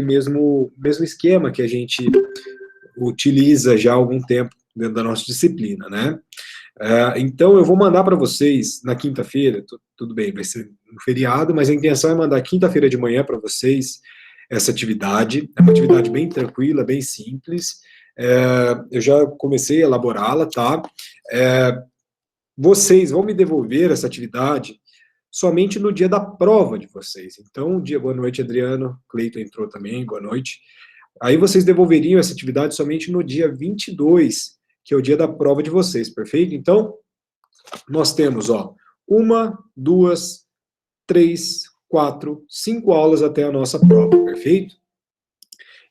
mesmo esquema que a gente utiliza já há algum tempo dentro da nossa disciplina, né? Então, eu vou mandar para vocês na quinta-feira, tudo bem, vai ser um feriado, mas a intenção é mandar quinta-feira de manhã para vocês essa atividade. É uma atividade bem tranquila, bem simples. Eu já comecei a elaborá-la, tá? Vocês vão me devolver essa atividade somente no dia da prova de vocês. Então, boa noite, Adriano. Cleiton entrou também, boa noite. Aí vocês devolveriam essa atividade somente no dia 22, que é o dia da prova de vocês, perfeito? Então, nós temos, uma, duas, três, quatro, 5 aulas até a nossa prova, perfeito?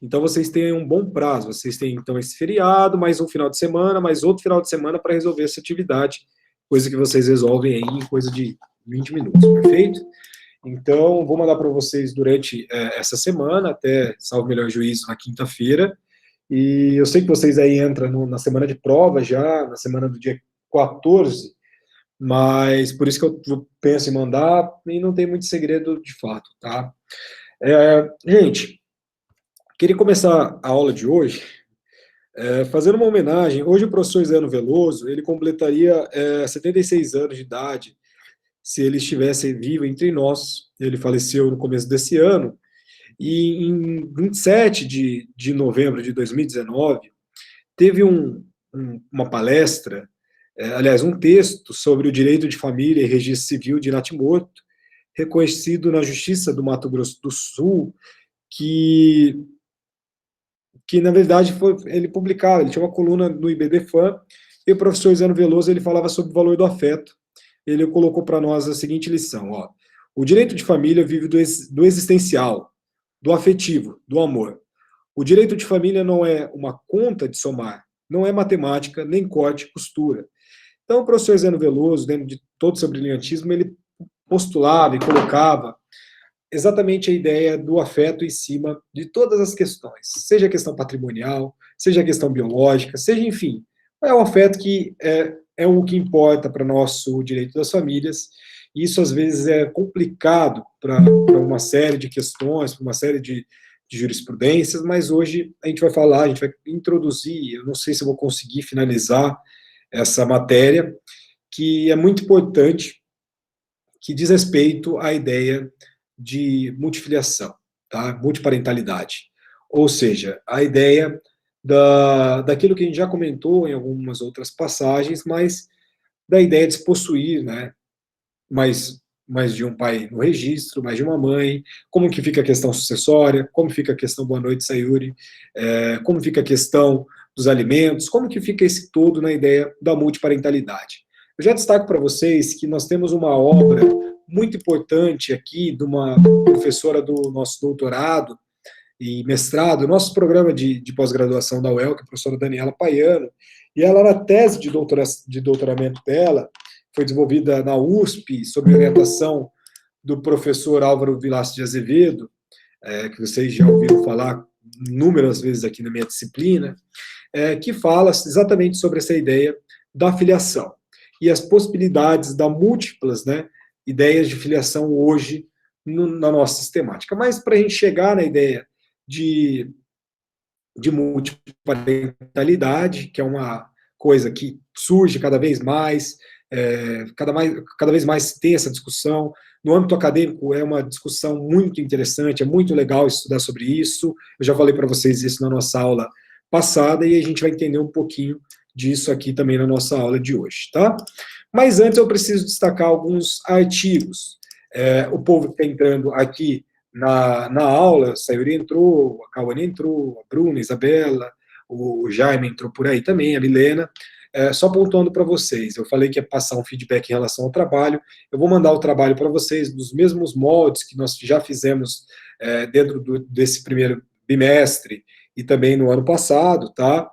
Então, vocês têm um bom prazo. Vocês têm, então, esse feriado, mais um final de semana, mais outro final de semana para resolver essa atividade, coisa que vocês resolvem aí em coisa de 20 minutos, perfeito? Então, vou mandar para vocês durante essa semana, até, salvo melhor juízo, na quinta-feira. E eu sei que vocês aí entram na semana de prova já, na semana do dia 14, mas por isso que eu penso em mandar, e não tem muito segredo de fato, tá? Gente, queria começar a aula de hoje fazendo uma homenagem. Hoje o professor Zeno Veloso, ele completaria 76 anos de idade, se ele estivesse vivo entre nós. Ele faleceu no começo desse ano, e em 27 de novembro de 2019, teve uma palestra, aliás, um texto sobre o direito de família e registro civil de Natimorto, reconhecido na Justiça do Mato Grosso do Sul, que na verdade ele publicava, ele tinha uma coluna no IBDFAN, e o professor Zeno Veloso ele falava sobre o valor do afeto. Ele colocou para nós a seguinte lição: o direito de família vive do existencial, do afetivo, do amor. O direito de família não é uma conta de somar, não é matemática, nem corte, costura. Então, o professor Zeno Veloso, dentro de todo o seu brilhantismo, ele postulava e colocava exatamente a ideia do afeto em cima de todas as questões, seja a questão patrimonial, seja a questão biológica, seja, enfim, é o afeto que é o que importa para o nosso direito das famílias, e isso às vezes é complicado para uma série de questões, para uma série de jurisprudências, mas hoje a gente vai falar, a gente vai introduzir, eu não sei se eu vou conseguir finalizar essa matéria, que é muito importante, que diz respeito à ideia de multifiliação, tá? Multiparentalidade. Ou seja, a ideia daquilo que a gente já comentou em algumas outras passagens, mas da ideia de se possuir, né, mais de um pai no registro, mais de uma mãe, como que fica a questão sucessória, como fica a questão, boa noite, Sayuri, como fica a questão dos alimentos, como que fica esse todo na ideia da multiparentalidade. Eu já destaco para vocês que nós temos uma obra muito importante aqui, de uma professora do nosso doutorado e mestrado, nosso programa de pós-graduação da UEL, que é a professora Daniela Paiano, e ela, na tese de doutoramento dela, foi desenvolvida na USP, sob orientação do professor Álvaro Vilaça de Azevedo, que vocês já ouviram falar inúmeras vezes aqui na minha disciplina, que fala exatamente sobre essa ideia da filiação e as possibilidades da múltiplas, né, ideias de filiação hoje na nossa sistemática. Mas para a gente chegar na ideia de multiparentalidade, que é uma coisa que surge cada vez mais, cada vez mais tem essa discussão. No âmbito acadêmico é uma discussão muito interessante, é muito legal estudar sobre isso. Eu já falei para vocês isso na nossa aula passada, e a gente vai entender um pouquinho disso aqui também na nossa aula de hoje, tá? Mas antes eu preciso destacar alguns artigos. O povo que está entrando aqui na aula, a Sayuri entrou, a Cauane entrou, a Bruna, a Isabela, o Jaime entrou por aí também, a Milena. Só pontuando para vocês, eu falei que ia passar um feedback em relação ao trabalho, eu vou mandar o trabalho para vocês dos mesmos moldes que nós já fizemos dentro desse primeiro bimestre e também no ano passado, tá?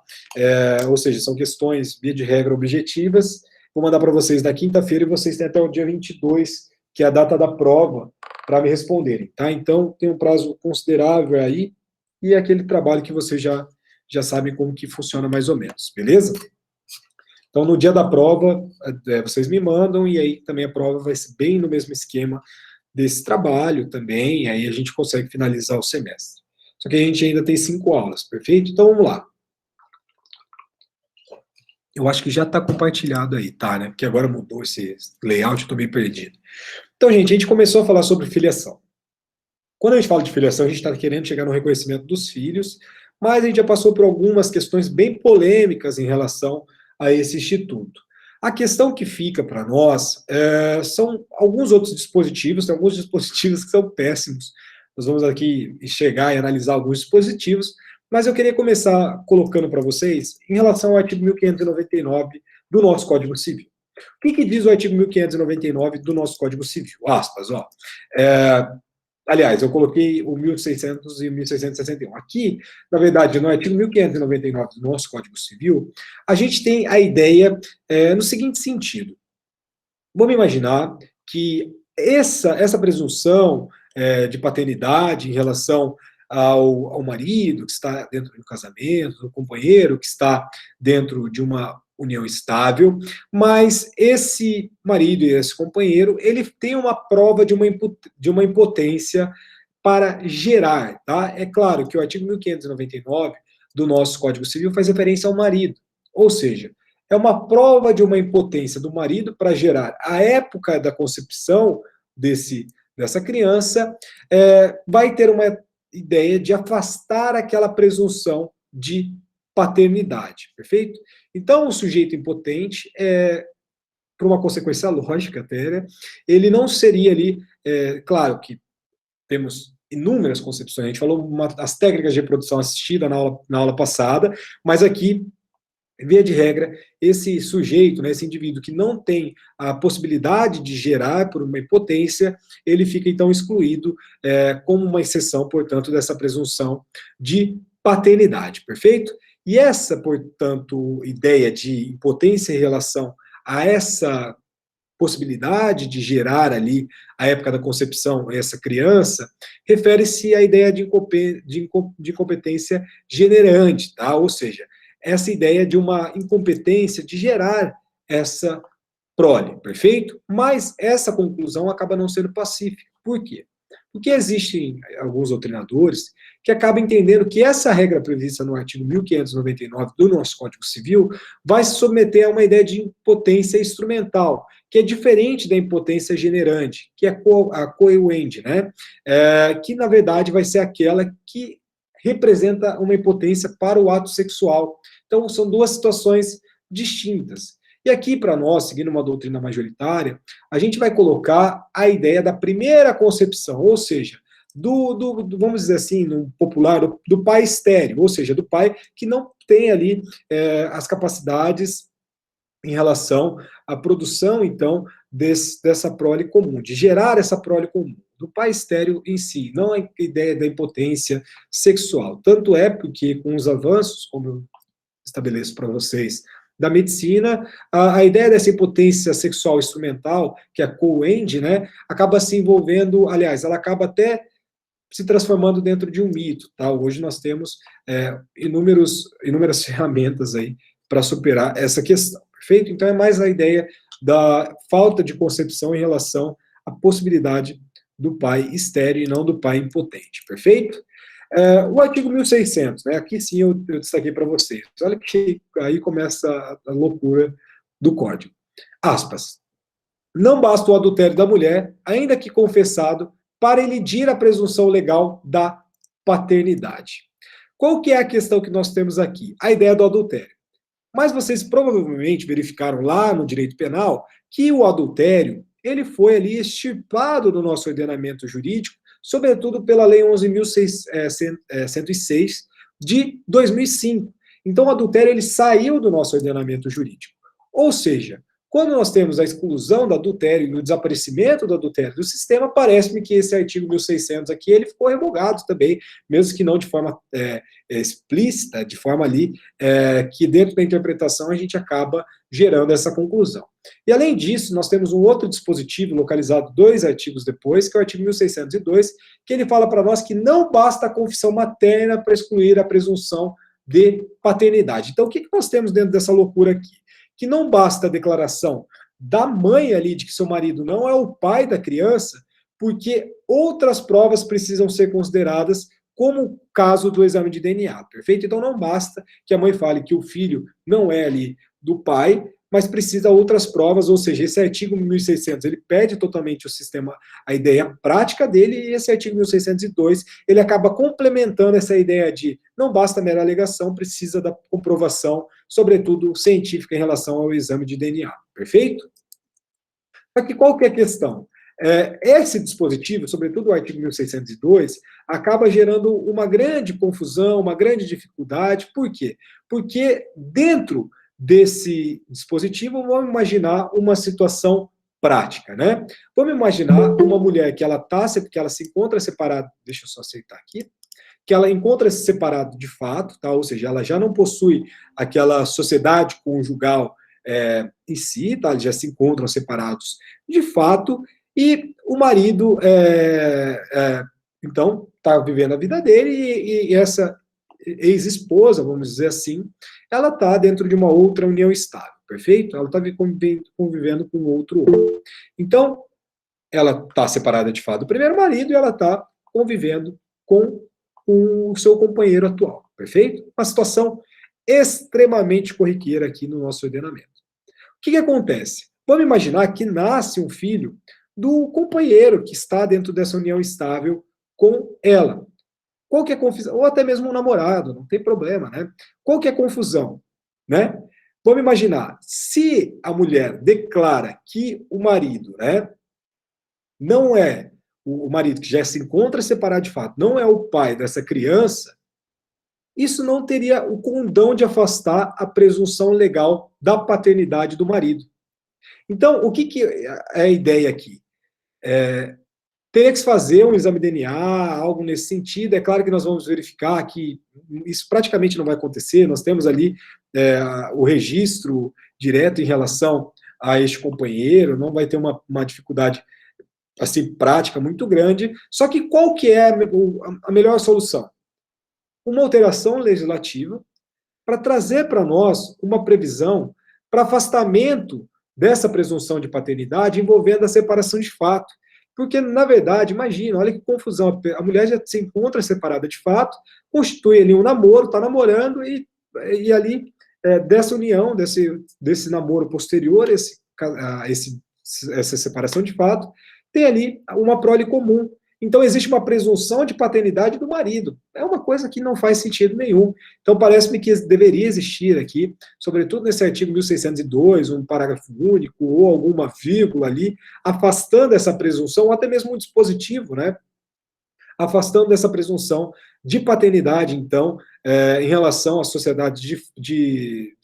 Ou seja, são questões, via de regra, objetivas. Vou mandar para vocês na quinta-feira, e vocês têm até o dia 22, que é a data da prova, para me responderem, tá? Então, tem um prazo considerável aí, e é aquele trabalho que vocês já sabem como que funciona mais ou menos, beleza? Então, no dia da prova, vocês me mandam, e aí também a prova vai ser bem no mesmo esquema desse trabalho também, e aí a gente consegue finalizar o semestre. só que a gente ainda tem 5 aulas, perfeito? Então vamos lá. Eu acho que já está compartilhado aí, tá, né? Porque agora mudou esse layout, eu estou meio perdido. Então, gente, a gente começou a falar sobre filiação. Quando a gente fala de filiação, a gente está querendo chegar no reconhecimento dos filhos, mas a gente já passou por algumas questões bem polêmicas em relação a esse instituto. A questão que fica para nós são alguns outros dispositivos, tem alguns dispositivos que são péssimos. Nós vamos aqui chegar e analisar alguns dispositivos, mas eu queria começar colocando para vocês em relação ao artigo 1599 do nosso Código Civil. O que diz o artigo 1599 do nosso Código Civil? Aspas, ó. Aliás, eu coloquei o 1600 e o 1661. Aqui, na verdade, no artigo 1599 do nosso Código Civil, a gente tem a ideia no seguinte sentido. Vamos imaginar que essa presunção de paternidade em relação ao marido que está dentro do casamento, do companheiro que está dentro de uma união estável, mas esse marido e esse companheiro, ele tem uma prova de uma impotência para gerar, tá? É claro que o artigo 1599 do nosso Código Civil faz referência ao marido, ou seja, é uma prova de uma impotência do marido para gerar. A época da concepção dessa criança vai ter uma ideia de afastar aquela presunção de paternidade, perfeito? Então, o sujeito impotente, por uma consequência lógica até, né, ele não seria ali, claro que temos inúmeras concepções, a gente falou as técnicas de reprodução assistida na aula passada, mas aqui, via de regra, esse sujeito, né, esse indivíduo que não tem a possibilidade de gerar por uma impotência, ele fica então excluído como uma exceção, portanto, dessa presunção de paternidade, perfeito? E essa, portanto, ideia de impotência em relação a essa possibilidade de gerar ali, a época da concepção, essa criança, refere-se à ideia de incompetência generante, tá? Ou seja, essa ideia de uma incompetência de gerar essa prole, perfeito? Mas essa conclusão acaba não sendo pacífica. Por quê? Porque existem alguns doutrinadores que acabam entendendo que essa regra prevista no artigo 1599 do nosso Código Civil vai se submeter a uma ideia de impotência instrumental, que é diferente da impotência generante, que é a coeruente, né? Que, na verdade, vai ser aquela que representa uma impotência para o ato sexual. Então, são duas situações distintas. E aqui, para nós, seguindo uma doutrina majoritária, a gente vai colocar a ideia da primeira concepção, ou seja, vamos dizer assim, no popular, do pai estéril, ou seja, do pai que não tem ali as capacidades em relação à produção, então, dessa prole comum, de gerar essa prole comum, do pai estéril em si, não a ideia da impotência sexual. Tanto é porque, com os avanços, como eu estabeleço para vocês, da medicina, a ideia dessa impotência sexual instrumental, que é a co-end, né, acaba se envolvendo, aliás, ela acaba até se transformando dentro de um mito, tá? Hoje nós temos inúmeras ferramentas aí para superar essa questão, perfeito? Então é mais a ideia da falta de concepção em relação à possibilidade do pai estéril e não do pai impotente, perfeito? O artigo 1600, né, aqui sim eu destaquei para vocês. Olha que aí começa a loucura do código. Aspas. Não basta o adultério da mulher, ainda que confessado, para elidir a presunção legal da paternidade. Qual que é a questão que nós temos aqui? A ideia do adultério. Mas vocês provavelmente verificaram lá no direito penal que o adultério, ele foi ali extirpado do nosso ordenamento jurídico, sobretudo pela Lei 11.106 de 2005. Então, o adultério ele saiu do nosso ordenamento jurídico. Ou seja, quando nós temos a exclusão do adultério e o desaparecimento do adultério do sistema, parece-me que esse artigo 1600 aqui, ele ficou revogado também, mesmo que não de forma explícita, de forma ali, que dentro da interpretação a gente acaba gerando essa conclusão. E além disso, nós temos um outro dispositivo localizado 2 artigos depois, que é o artigo 1602, que ele fala para nós que não basta a confissão materna para excluir a presunção de paternidade. Então, o que nós temos dentro dessa loucura aqui? Que não basta a declaração da mãe ali de que seu marido não é o pai da criança, porque outras provas precisam ser consideradas como o caso do exame de DNA, perfeito? Então não basta que a mãe fale que o filho não é ali do pai, mas precisa outras provas, ou seja, esse artigo 1600, ele perde totalmente o sistema, a ideia prática dele, e esse artigo 1602, ele acaba complementando essa ideia de não basta mera alegação, precisa da comprovação, sobretudo científica, em relação ao exame de DNA, perfeito? Só que qual que é a questão? Esse dispositivo, sobretudo o artigo 1602, acaba gerando uma grande confusão, uma grande dificuldade. Por quê? Porque dentro desse dispositivo, vamos imaginar uma situação prática, né? Vamos imaginar uma mulher que que ela se encontra separada, deixa eu só aceitar aqui, que ela encontra-se separada de fato, tá? Ou seja, ela já não possui aquela sociedade conjugal em si, tá? Eles já se encontram separados de fato, e o marido, então, está vivendo a vida dele, e essa ex-esposa, vamos dizer assim, ela está dentro de uma outra união estável, perfeito? Ela está convivendo com outro homem. Então, ela está separada de fato do primeiro marido, e ela está convivendo com o seu companheiro atual, perfeito? Uma situação extremamente corriqueira aqui no nosso ordenamento. O que acontece? Vamos imaginar que nasce um filho do companheiro que está dentro dessa união estável com ela. Qual que é a confusão? Ou até mesmo um namorado, não tem problema, né? Qual que é a confusão? Né? Vamos imaginar, se a mulher declara que o marido, né, não é o marido que já se encontra separado de fato, não é o pai dessa criança, isso não teria o condão de afastar a presunção legal da paternidade do marido. Então, o que é a ideia aqui? Teria que se fazer um exame de DNA, algo nesse sentido. É claro que nós vamos verificar que isso praticamente não vai acontecer. Nós temos ali o registro direto em relação a este companheiro, não vai ter uma dificuldade assim prática muito grande. Só que qual que é a melhor solução? Uma alteração legislativa para trazer para nós uma previsão para afastamento dessa presunção de paternidade envolvendo a separação de fato. Porque, na verdade, imagina, olha que confusão, a mulher já se encontra separada de fato, constitui ali um namoro, está namorando, e ali, dessa união, desse namoro posterior, essa separação de fato, tem ali uma prole comum. Então, existe uma presunção de paternidade do marido. É uma coisa que não faz sentido nenhum. Então, parece-me que deveria existir aqui, sobretudo nesse artigo 1602, um parágrafo único ou alguma vírgula ali, afastando essa presunção, ou até mesmo um dispositivo, né? Afastando essa presunção de paternidade, então, em relação às sociedades de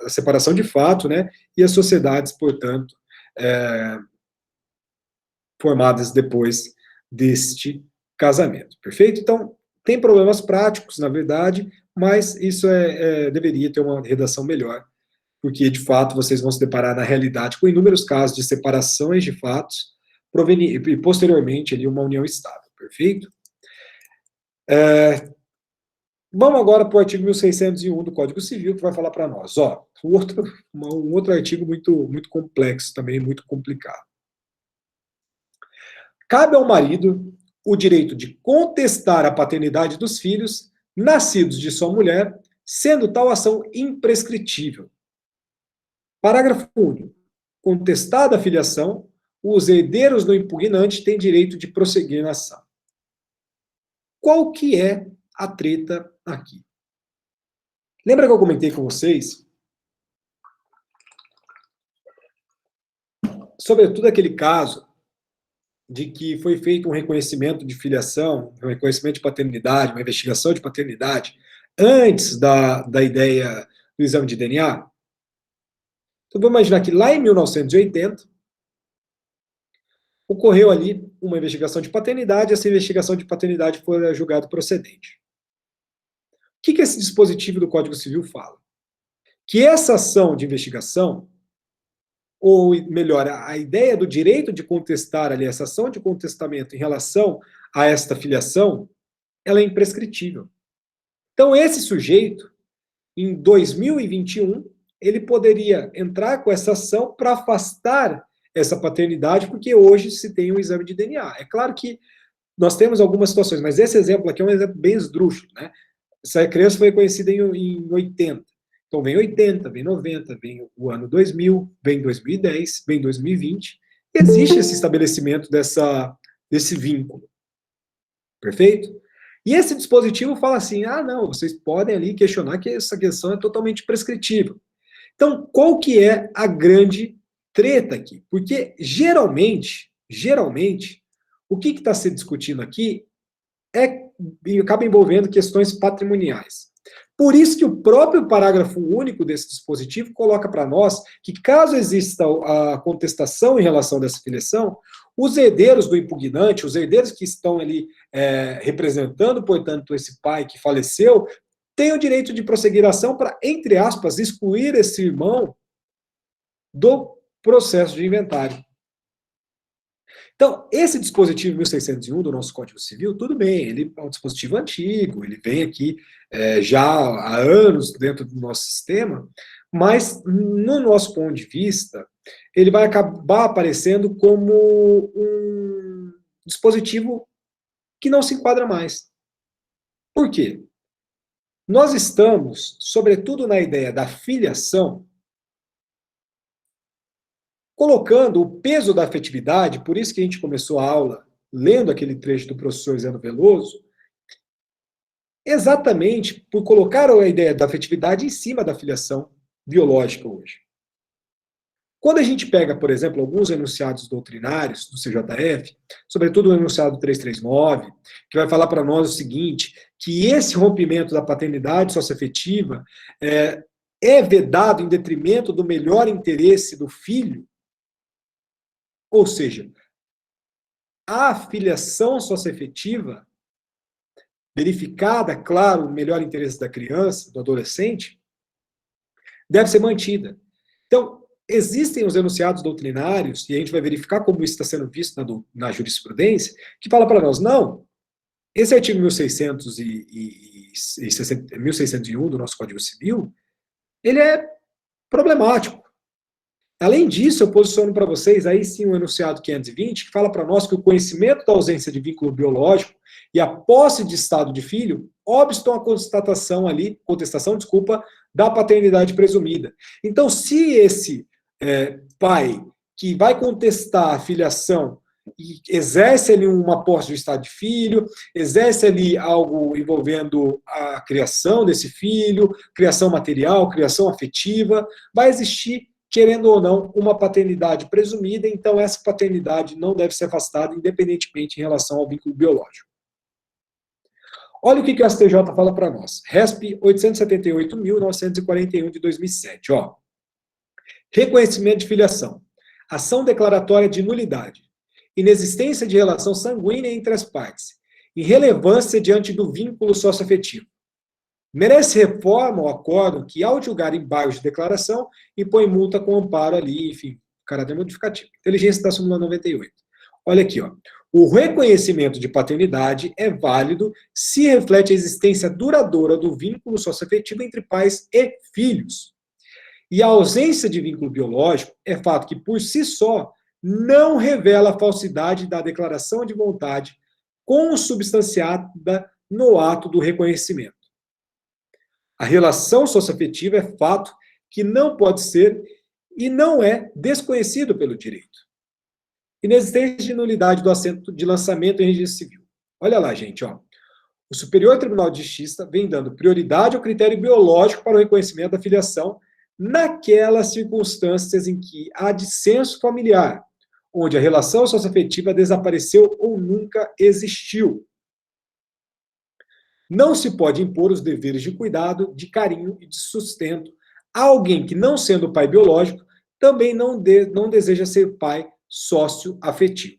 a separação de fato, né? E as sociedades, portanto, formadas depois deste casamento, perfeito? Então, tem problemas práticos, na verdade, mas isso deveria ter uma redação melhor, porque, de fato, vocês vão se deparar na realidade com inúmeros casos de separações de fatos e, posteriormente, ali, uma união estável, perfeito? Vamos agora para o artigo 1601 do Código Civil, que vai falar para nós. Um outro artigo muito, muito complexo, também muito complicado. Cabe ao marido o direito de contestar a paternidade dos filhos nascidos de sua mulher, sendo tal ação imprescritível. Parágrafo único. Contestada a filiação, os herdeiros do impugnante têm direito de prosseguir na ação. Qual que é a treta aqui? Lembra que eu comentei com vocês sobretudo aquele caso de que foi feito um reconhecimento de filiação, um reconhecimento de paternidade, uma investigação de paternidade, antes da ideia do exame de DNA? Então, vamos imaginar que lá em 1980, ocorreu ali uma investigação de paternidade, e essa investigação de paternidade foi julgada procedente. O que esse dispositivo do Código Civil fala? Que essa ação de investigação, ou melhor, a ideia do direito de contestar ali, essa ação de contestamento em relação a esta filiação, ela é imprescritível. Então, esse sujeito, em 2021, ele poderia entrar com essa ação para afastar essa paternidade, porque hoje se tem um exame de DNA. É claro que nós temos algumas situações, mas esse exemplo aqui é um exemplo bem esdrúxulo, né? Essa criança foi conhecida em 80. Então vem 80, vem 90, vem o ano 2000, vem 2010, vem 2020. Existe esse estabelecimento desse vínculo. Perfeito? E esse dispositivo fala assim, ah, não, vocês podem ali questionar que essa questão é totalmente prescritível. Então, qual que é a grande treta aqui? Porque, geralmente, o que está se discutindo aqui acaba envolvendo questões patrimoniais. Por isso que o próprio parágrafo único desse dispositivo coloca para nós que, caso exista a contestação em relação dessa filiação, os herdeiros do impugnante, os herdeiros que estão ali representando, portanto, esse pai que faleceu, têm o direito de prosseguir a ação para, entre aspas, excluir esse irmão do processo de inventário. Então, esse dispositivo 1601 do nosso Código Civil, tudo bem, ele é um dispositivo antigo, ele vem aqui já há anos dentro do nosso sistema, mas, no nosso ponto de vista, ele vai acabar aparecendo como um dispositivo que não se enquadra mais. Por quê? Nós estamos, sobretudo na ideia da filiação, colocando o peso da afetividade, por isso que a gente começou a aula lendo aquele trecho do professor Zeno Veloso, exatamente por colocar a ideia da afetividade em cima da filiação biológica hoje. Quando a gente pega, por exemplo, alguns enunciados doutrinários do CJF, sobretudo o enunciado 339, que vai falar para nós o seguinte, que esse rompimento da paternidade socioafetiva é vedado em detrimento do melhor interesse do filho, ou seja, a filiação socioafetiva, verificada, claro, o melhor interesse da criança, do adolescente, deve ser mantida. Então, existem os enunciados doutrinários, e a gente vai verificar como isso está sendo visto na jurisprudência, que fala para nós, não, esse artigo 1601 do nosso Código Civil, ele é problemático. Além disso, eu posiciono para vocês, aí sim, o enunciado 520, que fala para nós que o conhecimento da ausência de vínculo biológico e a posse de estado de filho obstam a contestação, da paternidade presumida. Então, se esse pai que vai contestar a filiação e exerce ali uma posse do estado de filho, exerce ali algo envolvendo a criação desse filho, criação material, criação afetiva, vai existir, querendo ou não, uma paternidade presumida, então essa paternidade não deve ser afastada, independentemente em relação ao vínculo biológico. Olha o que o STJ fala para nós. RESP 878.941 de 2007. Ó. Reconhecimento de filiação. Ação declaratória de nulidade. Inexistência de relação sanguínea entre as partes. Irrelevância diante do vínculo socioafetivo. Merece reforma o acórdão que, ao julgar embargos de declaração, impõe multa com amparo ali, enfim, caráter modificativo. Inteligência da súmula 98. Olha aqui, ó. O reconhecimento de paternidade é válido se reflete a existência duradoura do vínculo socioafetivo entre pais e filhos. E a ausência de vínculo biológico é fato que, por si só, não revela a falsidade da declaração de vontade consubstanciada no ato do reconhecimento. A relação socioafetiva é fato que não pode ser e não é desconhecido pelo direito. Inexistência de nulidade do assento de lançamento em registro civil. Olha lá, gente, ó. O Superior Tribunal de Justiça vem dando prioridade ao critério biológico para o reconhecimento da filiação naquelas circunstâncias em que há dissenso familiar, onde a relação socioafetiva desapareceu ou nunca existiu. Não se pode impor os deveres de cuidado, de carinho e de sustento a alguém que, não sendo pai biológico, também não deseja ser pai socioafetivo.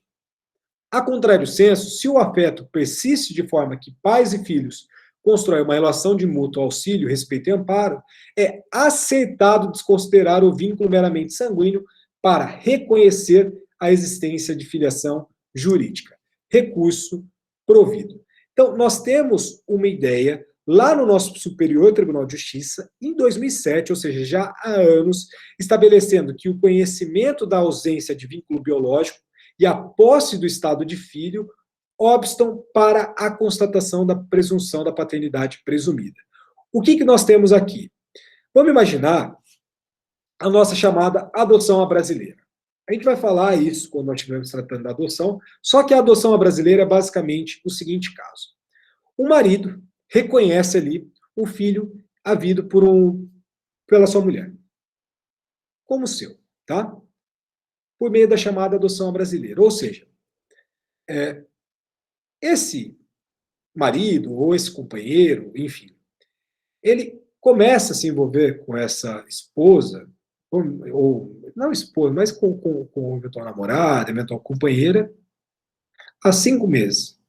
A contrário senso, se o afeto persiste de forma que pais e filhos constroem uma relação de mútuo auxílio, respeito e amparo, é aceitado desconsiderar o vínculo meramente sanguíneo para reconhecer a existência de filiação jurídica. Recurso provido. Então, nós temos uma ideia lá no nosso Superior Tribunal de Justiça, em 2007, ou seja, já há anos, estabelecendo que o conhecimento da ausência de vínculo biológico e a posse do estado de filho obstam para a constatação da presunção da paternidade presumida. O que nós temos aqui? Vamos imaginar a nossa chamada adoção à brasileira. A gente vai falar isso quando nós estivermos tratando da adoção, só que a adoção à brasileira é basicamente o seguinte caso. O marido reconhece ali o filho havido pela sua mulher, como seu, tá? Por meio da chamada adoção à brasileira. Ou seja, esse marido ou esse companheiro, enfim, ele começa a se envolver com essa esposa, ou não esposa, mas com eventual namorada, eventual companheira, há 5 meses.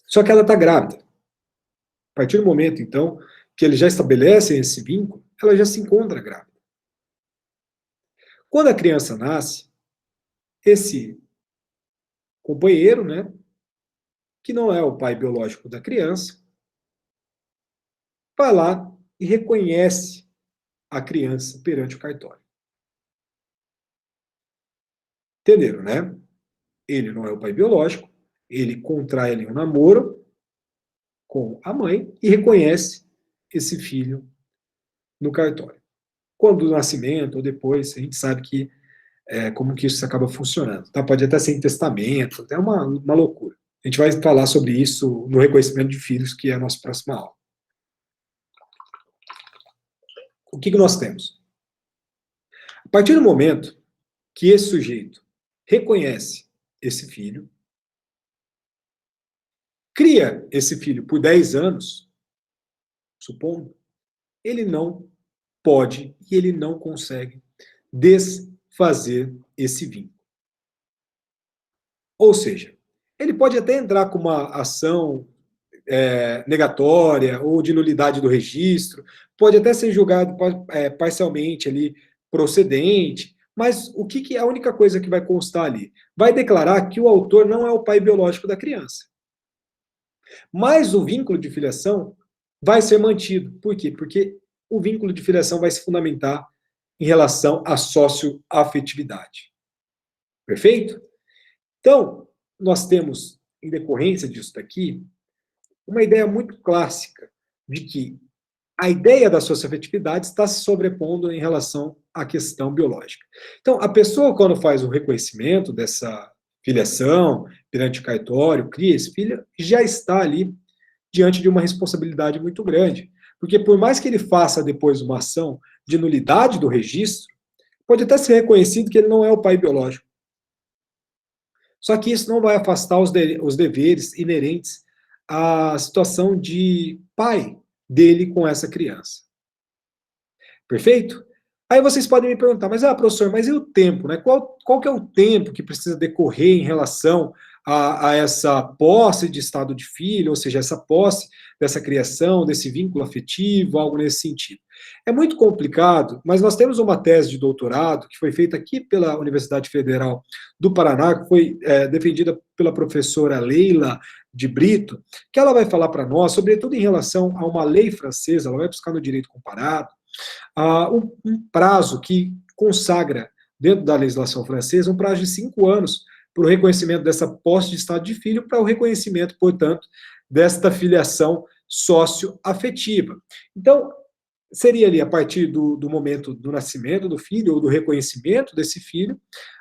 Só que ela está grávida. A partir do momento, então, que eles já estabelecem esse vínculo, ela já se encontra grávida. Quando a criança nasce, esse companheiro, né, que não é o pai biológico da criança, vai lá e reconhece a criança perante o cartório. Entenderam, né? Ele não é o pai biológico, ele contrai ali um namoro com a mãe e reconhece esse filho no cartório. Quando do nascimento ou depois, a gente sabe que como que isso acaba funcionando. Tá? Pode até ser em testamento, é uma loucura. A gente vai falar sobre isso no reconhecimento de filhos, que é a nossa próxima aula. O que nós temos? A partir do momento que esse sujeito reconhece esse filho, cria esse filho por 10 anos, supondo, ele não pode e ele não consegue desfazer esse vínculo. Ou seja, ele pode até entrar com uma ação negatória ou de nulidade do registro, pode até ser julgado parcialmente ali procedente, mas o que é a única coisa que vai constar ali? Vai declarar que o autor não é o pai biológico da criança. Mas o vínculo de filiação vai ser mantido. Por quê? Porque o vínculo de filiação vai se fundamentar em relação à socioafetividade. Perfeito? Então, nós temos, em decorrência disso daqui, uma ideia muito clássica de que a ideia da socioafetividade está se sobrepondo em relação à questão biológica. Então, a pessoa, quando faz o reconhecimento dessa filiação perante o cartório, cria esse filho, já está ali diante de uma responsabilidade muito grande. Porque por mais que ele faça depois uma ação de nulidade do registro, pode até ser reconhecido que ele não é o pai biológico. Só que isso não vai afastar os deveres inerentes à situação de pai dele com essa criança. Perfeito? Aí vocês podem me perguntar, mas professor, mas e o tempo, né? Qual que é o tempo que precisa decorrer em relação a essa posse de estado de filho, ou seja, essa posse dessa criação, desse vínculo afetivo, algo nesse sentido? É muito complicado, mas nós temos uma tese de doutorado que foi feita aqui pela Universidade Federal do Paraná, que foi defendida pela professora Leila de Brito, que ela vai falar para nós, sobretudo em relação a uma lei francesa, ela vai buscar no direito comparado, um prazo que consagra, dentro da legislação francesa, um prazo de 5 anos para o reconhecimento dessa posse de estado de filho, para o reconhecimento, portanto, desta filiação socioafetiva. Então, seria ali a partir do momento do nascimento do filho, ou do reconhecimento desse filho,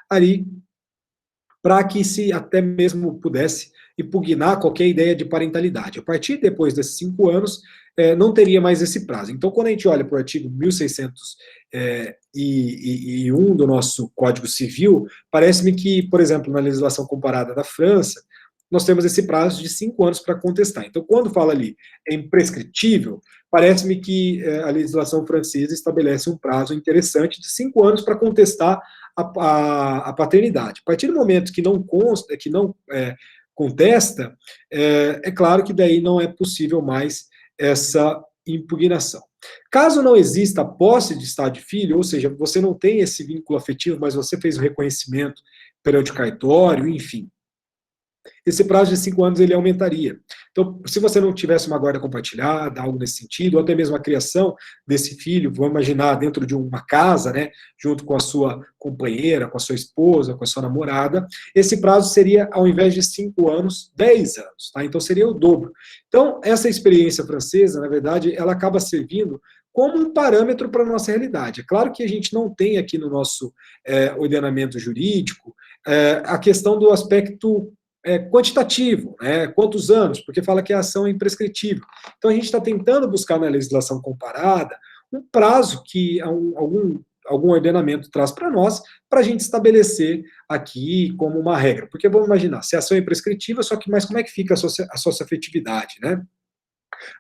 ali, para que se até mesmo pudesse impugnar qualquer ideia de parentalidade. A partir depois desses 5 anos, não teria mais esse prazo. Então, quando a gente olha para o artigo 1601 do nosso Código Civil, parece-me que, por exemplo, na legislação comparada da França, nós temos esse prazo de 5 anos para contestar. Então, quando fala ali é imprescritível, parece-me que a legislação francesa estabelece um prazo interessante de 5 anos para contestar a paternidade. A partir do momento que não consta, que não contesta, é claro que daí não é possível mais essa impugnação. Caso não exista a posse de estado de filho, ou seja, você não tem esse vínculo afetivo, mas você fez o reconhecimento perante o cartório, enfim, esse prazo de 5 anos ele aumentaria. Então, se você não tivesse uma guarda compartilhada, algo nesse sentido, ou até mesmo a criação desse filho, vamos imaginar, dentro de uma casa, né, junto com a sua companheira, com a sua esposa, com a sua namorada, esse prazo seria, ao invés de 5 anos, 10 anos, tá? Então, seria o dobro. Então, essa experiência francesa, na verdade, ela acaba servindo como um parâmetro para a nossa realidade. É claro que a gente não tem aqui no nosso ordenamento jurídico a questão do aspecto quantitativo, né? Quantos anos, porque fala que a ação é imprescritível. Então, a gente está tentando buscar na legislação comparada um prazo que algum ordenamento traz para nós, para a gente estabelecer aqui como uma regra. Porque vamos imaginar, se a ação é imprescritível, mas como é que fica a socioafetividade, né?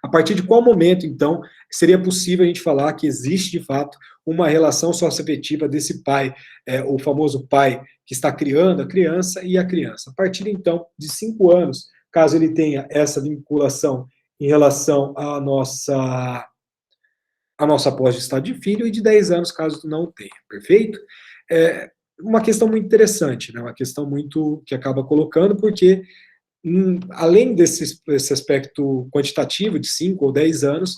A partir de qual momento, então, seria possível a gente falar que existe, de fato, uma relação socioafetiva desse pai, o famoso pai que está criando a criança e a criança? A partir, então, de 5 anos, caso ele tenha essa vinculação em relação à nossa posse de estado de filho, e de 10 anos, caso não tenha, perfeito? É uma questão muito interessante, né? Uma questão muito que acaba colocando, porque além desse aspecto quantitativo de 5 ou 10 anos,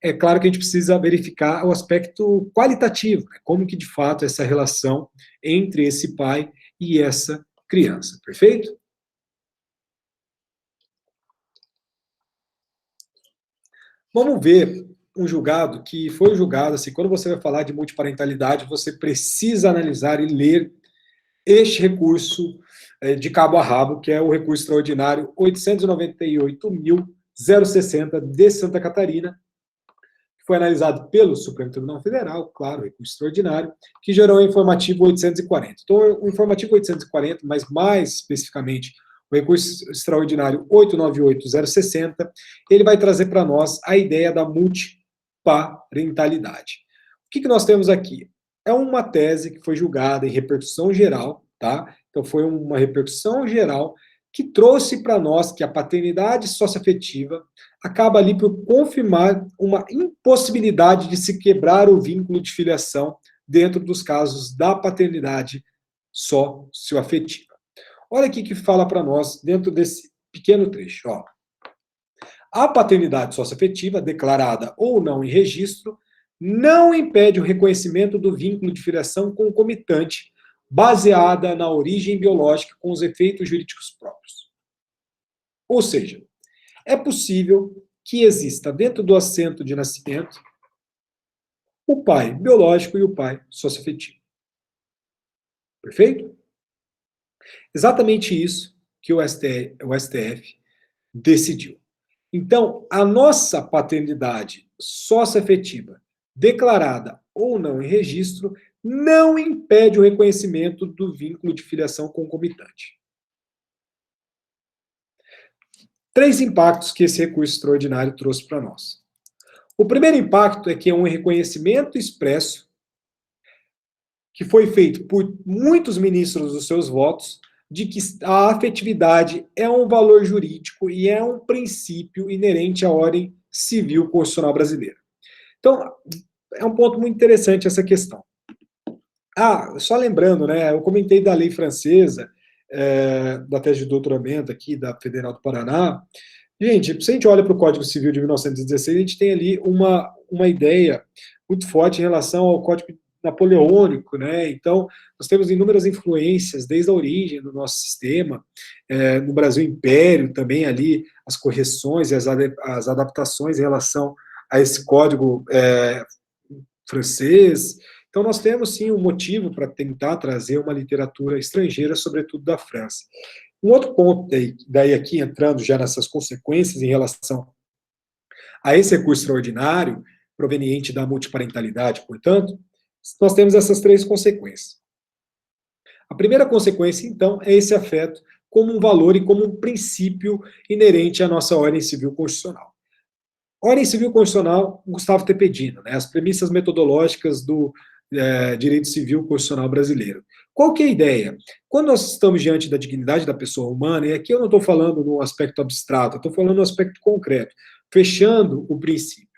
é claro que a gente precisa verificar o aspecto qualitativo, né? Como que de fato essa relação entre esse pai e essa criança, perfeito? Vamos ver um julgado que foi julgado, assim, quando você vai falar de multiparentalidade, você precisa analisar e ler este recurso de cabo a rabo, que é o recurso extraordinário 898.060 de Santa Catarina, que foi analisado pelo Supremo Tribunal Federal, claro, recurso extraordinário, que gerou o informativo 840. Então, o informativo 840, mas mais especificamente o recurso extraordinário 898.060, ele vai trazer para nós a ideia da multiparentalidade. O que nós temos aqui? É uma tese que foi julgada em repercussão geral, tá? Então, foi uma repercussão geral que trouxe para nós que a paternidade socioafetiva acaba ali por confirmar uma impossibilidade de se quebrar o vínculo de filiação dentro dos casos da paternidade socioafetiva. Olha aqui que fala para nós dentro desse pequeno trecho, ó. A paternidade socioafetiva, declarada ou não em registro, não impede o reconhecimento do vínculo de filiação concomitante, baseada na origem biológica com os efeitos jurídicos próprios. Ou seja, é possível que exista dentro do assento de nascimento o pai biológico e o pai socioafetivo. Perfeito? Exatamente isso que o STF decidiu. Então, a nossa paternidade socioafetiva, declarada ou não em registro, não impede o reconhecimento do vínculo de filiação concomitante. 3 impactos que esse recurso extraordinário trouxe para nós. O primeiro impacto é que é um reconhecimento expresso que foi feito por muitos ministros dos seus votos de que a afetividade é um valor jurídico e é um princípio inerente à ordem civil constitucional brasileira. Então, é um ponto muito interessante essa questão. Só lembrando, né, eu comentei da lei francesa, da tese de doutoramento aqui da Federal do Paraná. Gente, se a gente olha para o Código Civil de 1916, a gente tem ali uma ideia muito forte em relação ao Código Napoleônico, né? Então, nós temos inúmeras influências desde a origem do nosso sistema, no Brasil Império também ali, as correções e as adaptações em relação a esse código francês. Então, nós temos, sim, um motivo para tentar trazer uma literatura estrangeira, sobretudo da França. Um outro ponto, daí aqui, entrando já nessas consequências em relação a esse recurso extraordinário, proveniente da multiparentalidade, portanto, nós temos essas 3 consequências. A primeira consequência, então, é esse afeto como um valor e como um princípio inerente à nossa ordem civil constitucional. Ordem civil constitucional, Gustavo Tepedino, né, as premissas metodológicas do direito civil constitucional brasileiro. Qual que é a ideia? Quando nós estamos diante da dignidade da pessoa humana, e aqui eu não estou falando no aspecto abstrato, eu estou falando no aspecto concreto, fechando o princípio.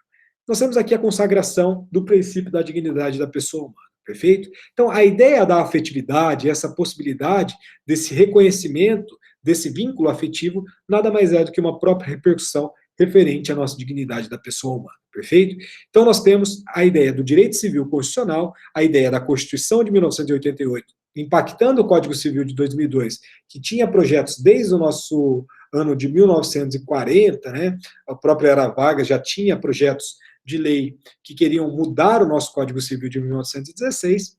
Nós temos aqui a consagração do princípio da dignidade da pessoa humana, perfeito? Então, a ideia da afetividade, essa possibilidade desse reconhecimento desse vínculo afetivo nada mais é do que uma própria repercussão referente à nossa dignidade da pessoa humana, perfeito? Então nós temos a ideia do direito civil constitucional, a ideia da Constituição de 1988, impactando o Código Civil de 2002, que tinha projetos desde o nosso ano de 1940, né? A própria Era Vargas já tinha projetos de lei que queriam mudar o nosso Código Civil de 1916.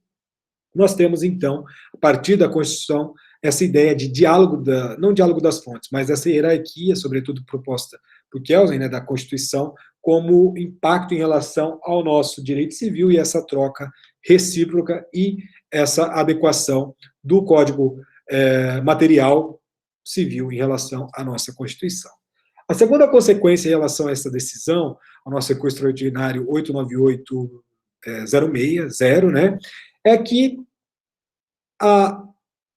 Nós temos, então, a partir da Constituição, essa ideia de diálogo, não diálogo das fontes, mas essa hierarquia, sobretudo proposta por Kelsen, né, da Constituição, como impacto em relação ao nosso direito civil e essa troca recíproca e essa adequação do Código Material Civil em relação à nossa Constituição. A segunda consequência em relação a essa decisão, ao nosso recurso extraordinário 898-060, né, é que a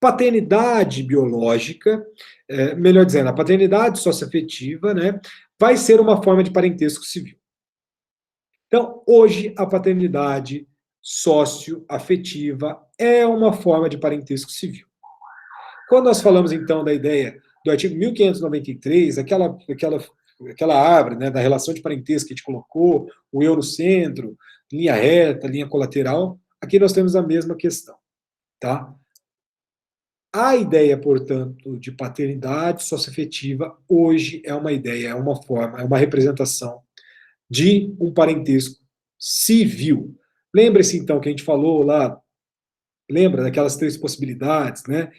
paternidade biológica, melhor dizendo, a paternidade socioafetiva, né, vai ser uma forma de parentesco civil. Então, hoje, a paternidade socioafetiva é uma forma de parentesco civil. Quando nós falamos, então, da ideia do artigo 1593, aquela árvore, né, da relação de parentesco que a gente colocou, o eu no centro, linha reta, linha colateral, aqui nós temos a mesma questão, tá? A ideia, portanto, de paternidade socioafetiva hoje é uma ideia, é uma forma, é uma representação de um parentesco civil. Lembre-se, então, que a gente falou lá, lembra daquelas três possibilidades, né?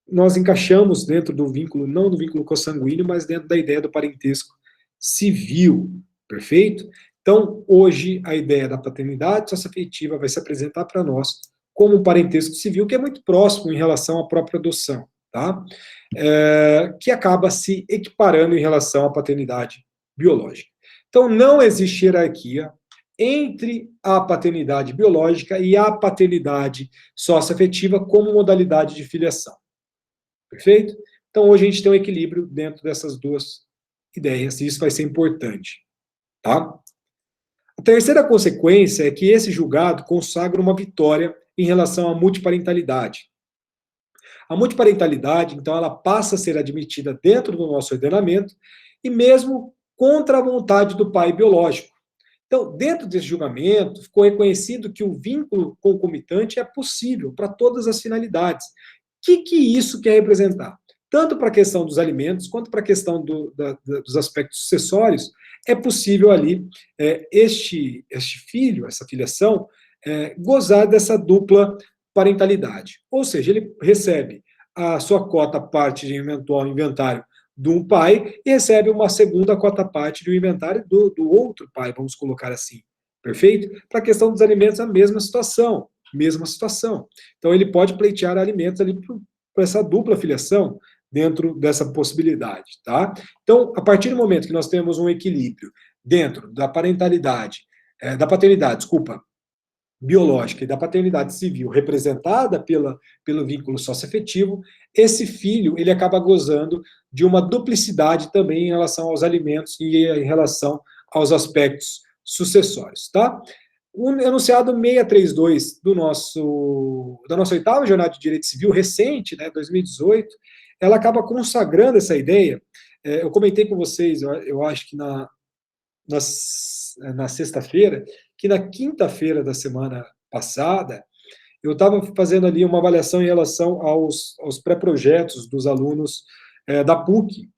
Nós encaixamos dentro do vínculo, não do vínculo consanguíneo, mas dentro da ideia do parentesco civil, perfeito? Então, hoje, a ideia da paternidade socioafetiva vai se apresentar para nós como um parentesco civil que é muito próximo em relação à própria adoção, tá? Que acaba se equiparando em relação à paternidade biológica. Então, não existe hierarquia entre a paternidade biológica e a paternidade socioafetiva como modalidade de filiação. Perfeito? Então, hoje a gente tem um equilíbrio dentro dessas duas ideias, e isso vai ser importante. Tá? A terceira consequência é que esse julgado consagra uma vitória em relação à multiparentalidade. A multiparentalidade, então, ela passa a ser admitida dentro do nosso ordenamento e mesmo contra a vontade do pai biológico. Então, dentro desse julgamento, ficou reconhecido que o vínculo concomitante é possível para todas as finalidades. O que isso quer representar? Tanto para a questão dos alimentos, quanto para a questão dos aspectos sucessórios, é possível ali este filho, essa filiação, gozar dessa dupla parentalidade. Ou seja, ele recebe a sua cota parte de eventual inventário de um pai e recebe uma segunda cota parte do inventário do outro pai, vamos colocar assim. Perfeito? Para a questão dos alimentos, a mesma situação. Mesma situação. Então, ele pode pleitear alimentos ali por essa dupla filiação dentro dessa possibilidade, tá? Então, a partir do momento que nós temos um equilíbrio dentro da paternidade, desculpa, biológica e da paternidade civil representada pelo vínculo socioafetivo, esse filho ele acaba gozando de uma duplicidade também em relação aos alimentos e em relação aos aspectos sucessórios, tá? O enunciado 632 da nossa oitava jornada de direito civil recente, né, 2018, ela acaba consagrando essa ideia. Eu comentei com vocês, eu acho que na sexta-feira, que na quinta-feira da semana passada, eu estava fazendo ali uma avaliação em relação aos pré-projetos dos alunos da PUC,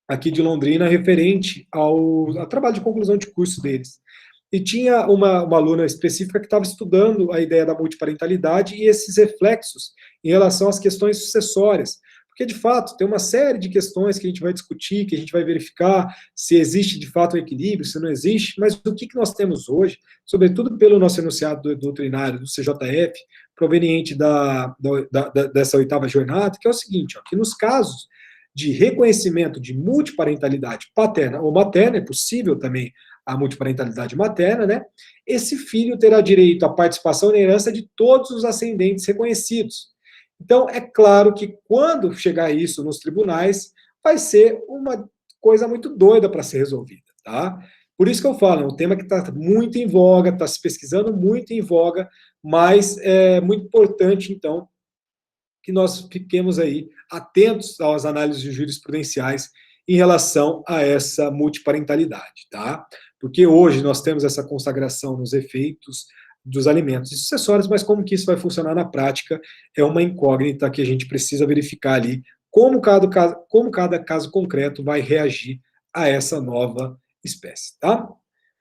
aqui de Londrina, referente ao trabalho de conclusão de curso deles. E tinha uma aluna específica que estava estudando a ideia da multiparentalidade e esses reflexos em relação às questões sucessórias. Porque, de fato, tem uma série de questões que a gente vai discutir, que a gente vai verificar se existe, de fato, um equilíbrio, se não existe, mas o que nós temos hoje, sobretudo pelo nosso enunciado doutrinário do CJF, proveniente dessa oitava jornada, que é o seguinte, ó, que nos casos de reconhecimento de multiparentalidade paterna ou materna, é possível também a multiparentalidade materna, né? Esse filho terá direito à participação na herança de todos os ascendentes reconhecidos. Então, é claro que quando chegar isso nos tribunais, vai ser uma coisa muito doida para ser resolvida, tá? Por isso que eu falo, é um tema que está muito em voga, está se pesquisando muito em voga, mas é muito importante, então, que nós fiquemos aí atentos às análises jurisprudenciais em relação a essa multiparentalidade, tá? Porque hoje nós temos essa consagração nos efeitos dos alimentos e sucessórios, mas como que isso vai funcionar na prática é uma incógnita que a gente precisa verificar ali como cada caso concreto vai reagir a essa nova espécie, tá?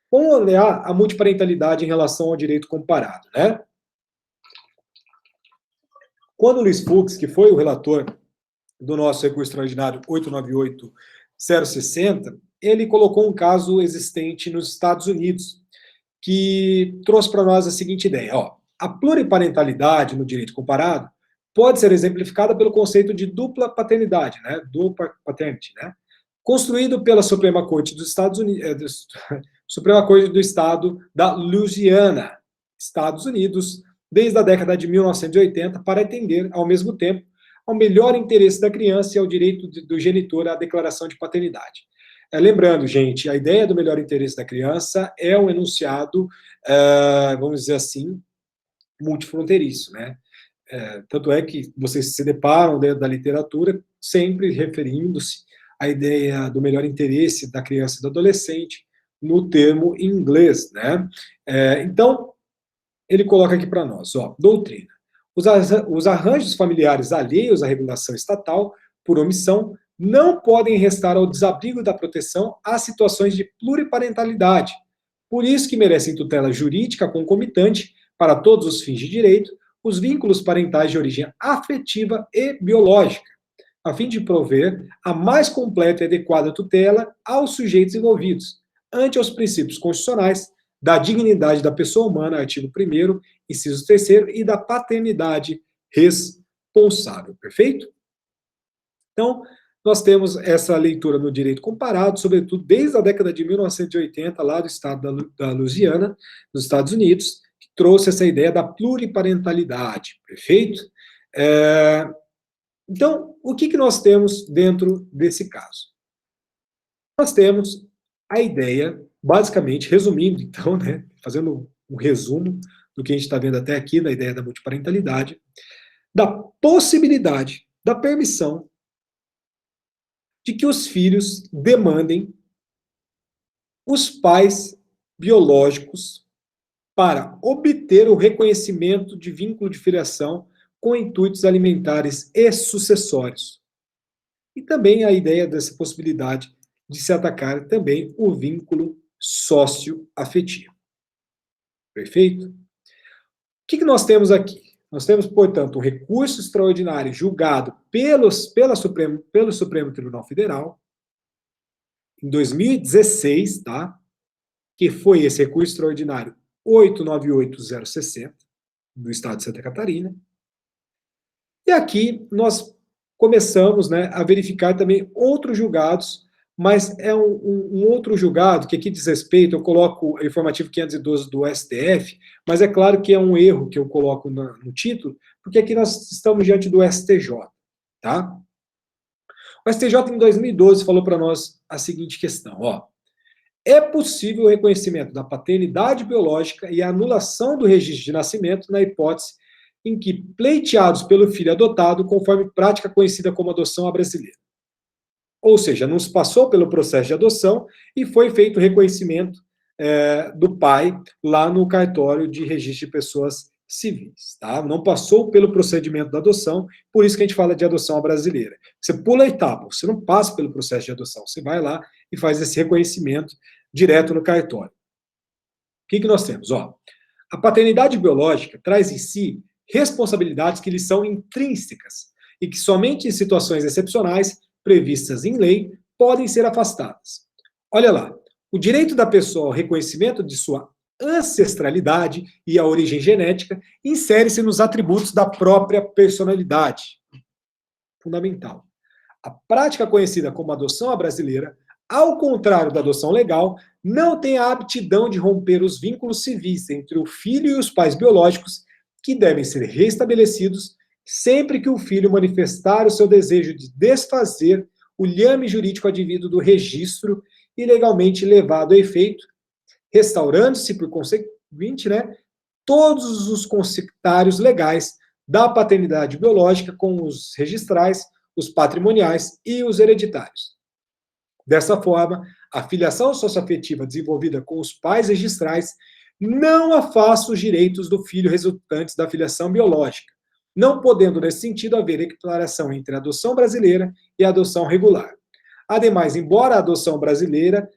Vamos olhar a multiparentalidade em relação ao direito comparado, né? Quando o Luiz Fux, que foi o relator do nosso recurso extraordinário 898-060, ele colocou um caso existente nos Estados Unidos, que trouxe para nós a seguinte ideia, ó, a pluriparentalidade no direito comparado pode ser exemplificada pelo conceito de dupla paternidade, né, dual paternity, né, construído pela Suprema Corte dos Estados Unidos, Suprema Corte do Estado da Louisiana, Estados Unidos, desde a década de 1980, para atender, ao mesmo tempo, ao melhor interesse da criança e ao direito do genitor à declaração de paternidade. Lembrando, gente, a ideia do melhor interesse da criança é um enunciado, vamos dizer assim, multifronteiriço, né? Tanto é que vocês se deparam dentro da literatura sempre referindo-se à ideia do melhor interesse da criança e do adolescente no termo em inglês, né? Então, ele coloca aqui para nós, ó, doutrina. Os arranjos familiares alheios à regulação estatal, por omissão, não podem restar ao desabrigo da proteção às situações de pluriparentalidade. Por isso que merecem tutela jurídica concomitante, para todos os fins de direito, os vínculos parentais de origem afetiva e biológica, a fim de prover a mais completa e adequada tutela aos sujeitos envolvidos, ante os princípios constitucionais da dignidade da pessoa humana, artigo 1º, inciso 3º, e da paternidade responsável. Perfeito? Então, nós temos essa leitura no direito comparado, sobretudo desde a década de 1980, lá do estado da Louisiana, nos Estados Unidos, que trouxe essa ideia da pluriparentalidade, perfeito? Então, o que nós temos dentro desse caso? Nós temos a ideia, basicamente, resumindo, então, né, fazendo um resumo do que a gente está vendo até aqui, na ideia da multiparentalidade, da possibilidade, da permissão de que os filhos demandem os pais biológicos para obter o reconhecimento de vínculo de filiação com intuitos alimentares e sucessórios. E também a ideia dessa possibilidade de se atacar também o vínculo socioafetivo. Perfeito? O que nós temos aqui? Nós temos, portanto, um recurso extraordinário julgado pelo Supremo Tribunal Federal, em 2016, tá? Que foi esse recurso extraordinário 898-060, do Estado de Santa Catarina. E aqui nós começamos, né, a verificar também outros julgados, mas é um outro julgado que aqui diz respeito, eu coloco o informativo 512 do STF, mas é claro que é um erro que eu coloco no título, porque aqui nós estamos diante do STJ, tá? O STJ em 2012 falou para nós a seguinte questão, ó, é possível o reconhecimento da paternidade biológica e a anulação do registro de nascimento na hipótese em que pleiteados pelo filho adotado, conforme prática conhecida como adoção à brasileira. Ou seja, não se passou pelo processo de adoção e foi feito o reconhecimento do pai lá no cartório de registro de pessoas civis, tá? Não passou pelo procedimento da adoção, por isso que a gente fala de adoção à brasileira. Você pula a etapa, você não passa pelo processo de adoção, você vai lá e faz esse reconhecimento direto no cartório. O que nós temos? Ó, a paternidade biológica traz em si responsabilidades que lhe são intrínsecas e que somente em situações excepcionais previstas em lei podem ser afastadas. Olha lá, o direito da pessoa ao reconhecimento de sua ancestralidade e a origem genética insere-se nos atributos da própria personalidade. Fundamental. A prática conhecida como adoção à brasileira, ao contrário da adoção legal, não tem a aptidão de romper os vínculos civis entre o filho e os pais biológicos, que devem ser restabelecidos sempre que o filho manifestar o seu desejo de desfazer o lhame jurídico advindo do registro ilegalmente levado a efeito, restaurando-se, por conseguinte, né, todos os conceitários legais da paternidade biológica com os registrais, os patrimoniais e os hereditários. Dessa forma, a filiação socioafetiva desenvolvida com os pais registrais não afasta os direitos do filho resultantes da filiação biológica, não podendo, nesse sentido, haver equiparação entre a adoção brasileira e a adoção regular. Ademais, embora a adoção brasileira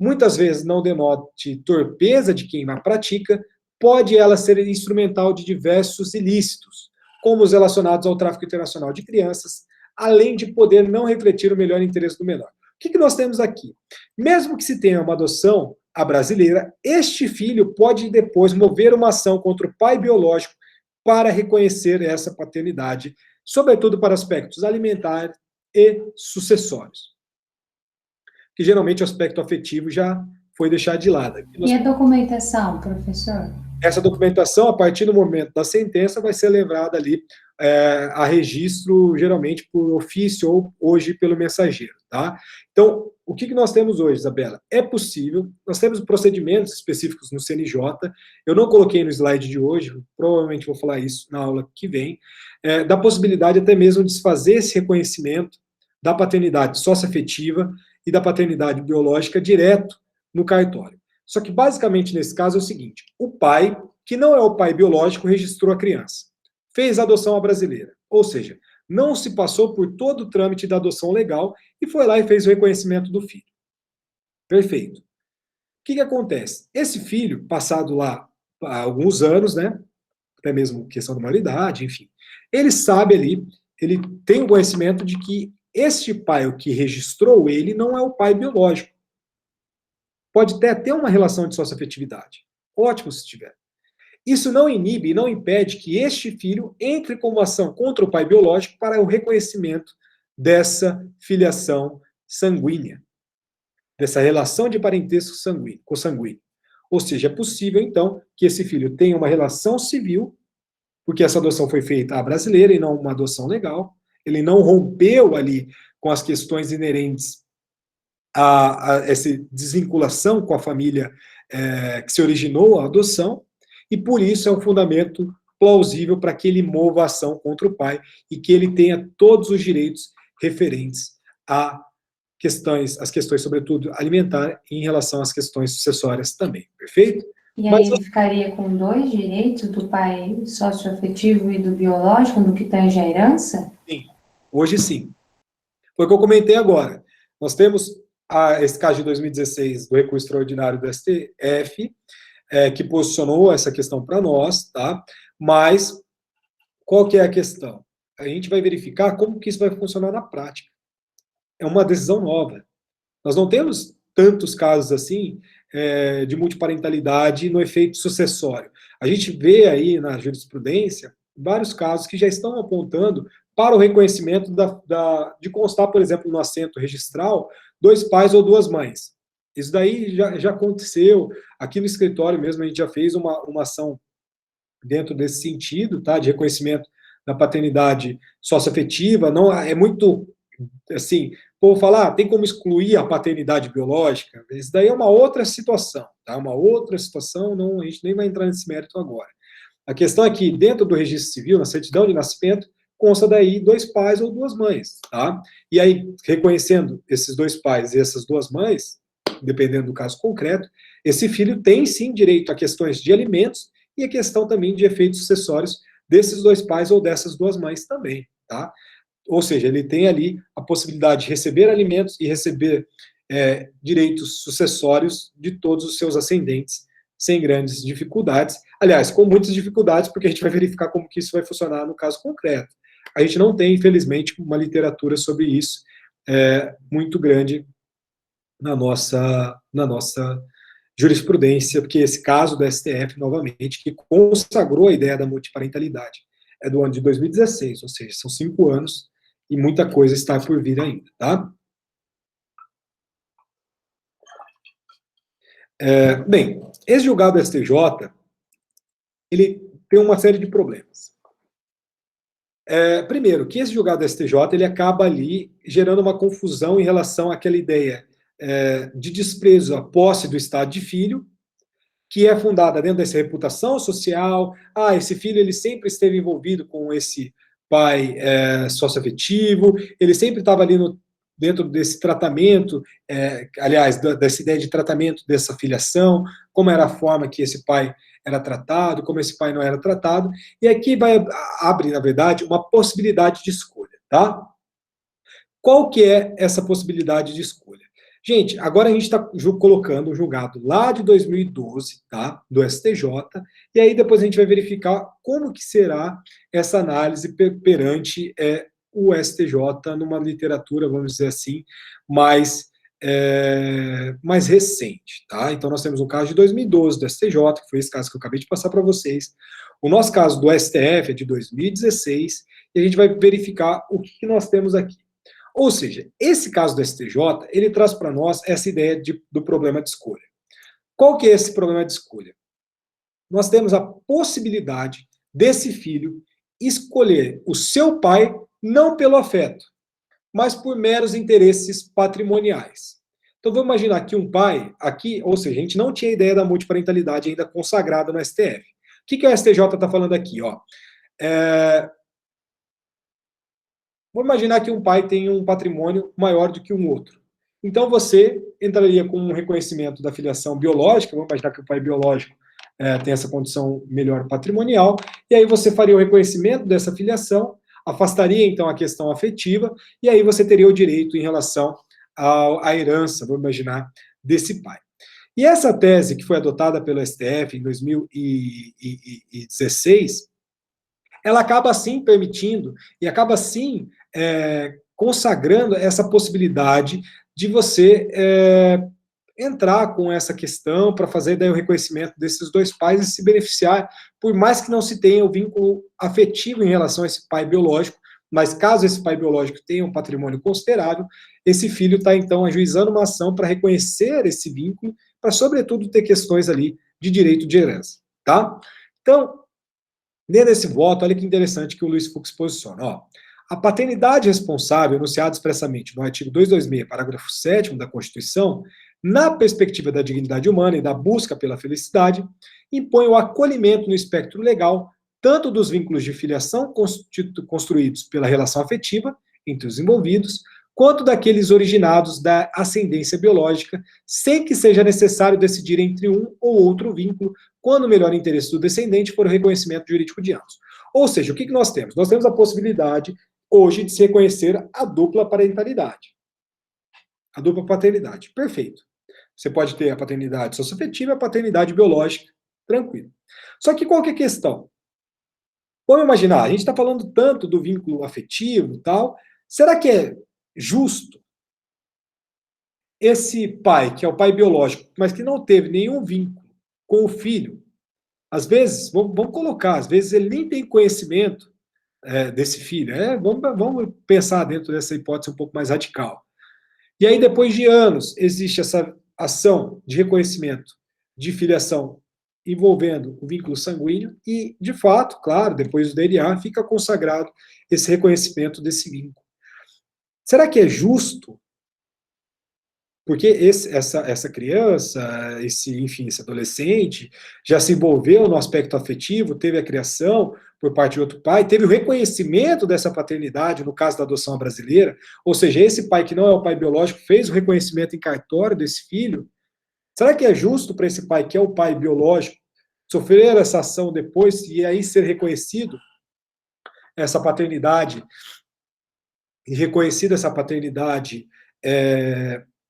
muitas vezes não denote torpeza de quem a pratica, pode ela ser instrumental de diversos ilícitos, como os relacionados ao tráfico internacional de crianças, além de poder não refletir o melhor interesse do menor. O que nós temos aqui? Mesmo que se tenha uma adoção à brasileira, este filho pode depois mover uma ação contra o pai biológico para reconhecer essa paternidade, sobretudo para aspectos alimentares e sucessórios. Que geralmente o aspecto afetivo já foi deixado de lado. E a documentação, professor? Essa documentação, a partir do momento da sentença, vai ser levada ali a registro, geralmente por ofício ou hoje pelo mensageiro, tá? Então, o que nós temos hoje, Isabela? É possível, nós temos procedimentos específicos no CNJ, eu não coloquei no slide de hoje, provavelmente vou falar isso na aula que vem, da possibilidade até mesmo de se fazer esse reconhecimento da paternidade socioafetiva e da paternidade biológica direto no cartório. Só que, basicamente, nesse caso é o seguinte, o pai, que não é o pai biológico, registrou a criança, fez a adoção à brasileira, ou seja, não se passou por todo o trâmite da adoção legal e foi lá e fez o reconhecimento do filho. Perfeito. O que acontece? Esse filho, passado lá há alguns anos, né, até mesmo questão da maioridade, enfim, ele sabe ali, ele tem o conhecimento de que este pai, o que registrou ele, não é o pai biológico. Pode ter até uma relação de socioafetividade. Ótimo se tiver. Isso não inibe e não impede que este filho entre com uma ação contra o pai biológico para o reconhecimento dessa filiação sanguínea, dessa relação de parentesco consanguíneo. Ou seja, é possível, então, que esse filho tenha uma relação civil, porque essa adoção foi feita à brasileira e não uma adoção legal, ele não rompeu ali com as questões inerentes a essa desvinculação com a família que se originou a adoção, e por isso é um fundamento plausível para que ele mova a ação contra o pai e que ele tenha todos os direitos referentes a as questões, sobretudo, alimentares, em relação às questões sucessórias também, perfeito? E aí ele ficaria com dois direitos, do pai socioafetivo e do biológico, no que tange à herança? Sim, hoje sim. Foi o que eu comentei agora. Nós temos esse caso de 2016 do recurso extraordinário do STF, que posicionou essa questão para nós, tá? Mas qual que é a questão? A gente vai verificar como que isso vai funcionar na prática. É uma decisão nova. Nós não temos tantos casos assim de multiparentalidade no efeito sucessório. A gente vê aí na jurisprudência vários casos que já estão apontando para o reconhecimento de constar, por exemplo, no assento registral, 2 pais ou 2 mães. Isso daí já aconteceu. Aqui no escritório mesmo a gente já fez uma ação dentro desse sentido, tá, de reconhecimento da paternidade socioafetiva. Não é muito assim, o povo fala, tem como excluir a paternidade biológica? Isso daí é uma outra situação, tá? Uma outra situação, não, a gente nem vai entrar nesse mérito agora. A questão é que dentro do registro civil, na certidão de nascimento, consta daí 2 pais ou 2 mães, tá? E aí, reconhecendo esses 2 pais e essas 2 mães, dependendo do caso concreto, esse filho tem sim direito a questões de alimentos e a questão também de efeitos sucessórios desses 2 pais ou dessas 2 mães também, tá? Ou seja, ele tem ali a possibilidade de receber alimentos e receber direitos sucessórios de todos os seus ascendentes, sem grandes dificuldades. Aliás, com muitas dificuldades, porque a gente vai verificar como que isso vai funcionar no caso concreto. A gente não tem, infelizmente, uma literatura sobre isso muito grande na nossa jurisprudência, porque esse caso do STF, novamente, que consagrou a ideia da multiparentalidade, é do ano de 2016, ou seja, são 5 anos e muita coisa está por vir ainda, tá? Bem, esse julgado do STJ, ele tem uma série de problemas. Primeiro, que esse julgado do STJ, ele acaba ali gerando uma confusão em relação àquela ideia de desprezo à posse do estado de filho, que é fundada dentro dessa reputação social. Ah, esse filho ele sempre esteve envolvido com esse pai socioafetivo, ele sempre estava ali dentro desse tratamento, aliás, dessa ideia de tratamento dessa filiação, como era a forma que esse pai era tratado, como esse pai não era tratado, e aqui abre, na verdade, uma possibilidade de escolha, tá? Qual que é essa possibilidade de escolha? Gente, agora a gente está colocando o julgado lá de 2012, tá? Do STJ, e aí depois a gente vai verificar como que será essa análise perante o STJ numa literatura, vamos dizer assim, mais recente, tá? Então nós temos um caso de 2012 do STJ, que foi esse caso que eu acabei de passar para vocês. O nosso caso do STF é de 2016, e a gente vai verificar o que nós temos aqui. Ou seja, esse caso do STJ, ele traz para nós essa ideia do problema de escolha. Qual que é esse problema de escolha? Nós temos a possibilidade desse filho escolher o seu pai não pelo afeto, mas por meros interesses patrimoniais. Então vamos imaginar que um pai, aqui, ou seja, a gente não tinha ideia da multiparentalidade ainda consagrada no STF. O que o STJ está falando aqui? Vamos imaginar que um pai tem um patrimônio maior do que um outro. Então você entraria com um reconhecimento da filiação biológica, vamos imaginar que o pai biológico tem essa condição melhor patrimonial, e aí você faria o reconhecimento dessa filiação, afastaria então a questão afetiva, e aí você teria o direito em relação à herança, vamos imaginar, desse pai. E essa tese que foi adotada pelo STF em 2016, ela acaba assim permitindo e acaba assim consagrando essa possibilidade de você entrar com essa questão para fazer daí o reconhecimento desses dois pais e se beneficiar, por mais que não se tenha o vínculo afetivo em relação a esse pai biológico, mas caso esse pai biológico tenha um patrimônio considerável, esse filho está então ajuizando uma ação para reconhecer esse vínculo, para sobretudo ter questões ali de direito de herança, tá? Então, dentro desse voto, olha que interessante que o Luiz Fux posiciona. Ó, a paternidade responsável, enunciada expressamente no artigo 226, parágrafo 7º da Constituição, na perspectiva da dignidade humana e da busca pela felicidade, impõe o acolhimento no espectro legal tanto dos vínculos de filiação construídos pela relação afetiva entre os envolvidos, quanto daqueles originados da ascendência biológica, sem que seja necessário decidir entre um ou outro vínculo, quando o melhor interesse do descendente for o reconhecimento jurídico de ambos. Ou seja, o que nós temos? Nós temos a possibilidade, hoje, de se reconhecer a dupla parentalidade. A dupla paternidade. Perfeito. Você pode ter a paternidade socioafetiva e a paternidade biológica. Tranquilo. Só que qual que é a questão? Vamos imaginar, a gente está falando tanto do vínculo afetivo e tal, será que é justo esse pai, que é o pai biológico, mas que não teve nenhum vínculo com o filho, às vezes, vamos colocar, às vezes ele nem tem conhecimento desse filho, vamos pensar dentro dessa hipótese um pouco mais radical. E aí, depois de anos, existe essa ação de reconhecimento de filiação envolvendo o vínculo sanguíneo e, de fato, claro, depois do DNA, fica consagrado esse reconhecimento desse vínculo. Será que é justo? Porque essa criança, enfim, esse adolescente, já se envolveu no aspecto afetivo, teve a criação por parte de outro pai, teve o reconhecimento dessa paternidade, no caso da adoção brasileira, ou seja, esse pai que não é o pai biológico fez o reconhecimento em cartório desse filho. Será que é justo para esse pai, que é o pai biológico, sofrer essa ação depois e aí ser reconhecido essa paternidade, e reconhecida essa paternidade,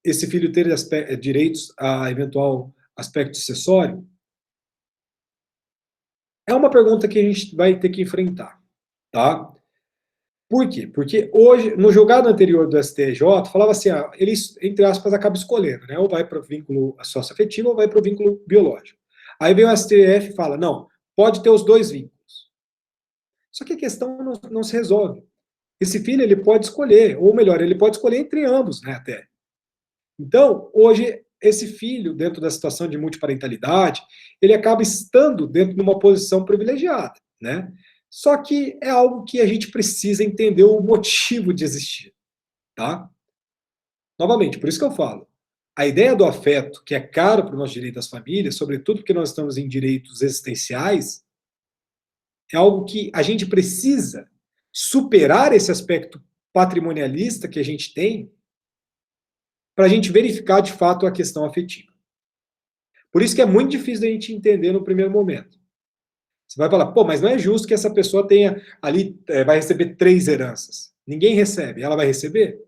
esse filho ter direitos a eventual aspecto sucessório? É uma pergunta que a gente vai ter que enfrentar, tá? Por quê? Porque hoje, no julgado anterior do STJ, falava assim, ele, entre aspas, acaba escolhendo, né? Ou vai para o vínculo socioafetivo ou vai para o vínculo biológico. Aí vem o STF e fala, não, pode ter os dois vínculos. Só que a questão não se resolve. Esse filho, ele pode escolher, ou melhor, ele pode escolher entre ambos, né, até. Então, hoje, esse filho, dentro da situação de multiparentalidade, ele acaba estando dentro de uma posição privilegiada, né? Só que é algo que a gente precisa entender o motivo de existir, tá? Novamente, por isso que eu falo, A ideia do afeto, que é caro para o nosso direito das famílias, sobretudo porque nós estamos em direitos existenciais, é algo que a gente precisa superar esse aspecto patrimonialista que a gente tem para a gente verificar de fato a questão afetiva. Por isso que é muito difícil da gente entender no primeiro momento. Você vai falar, pô, mas não é justo que essa pessoa tenha ali, vai receber 3 heranças. Ninguém recebe, ela vai receber?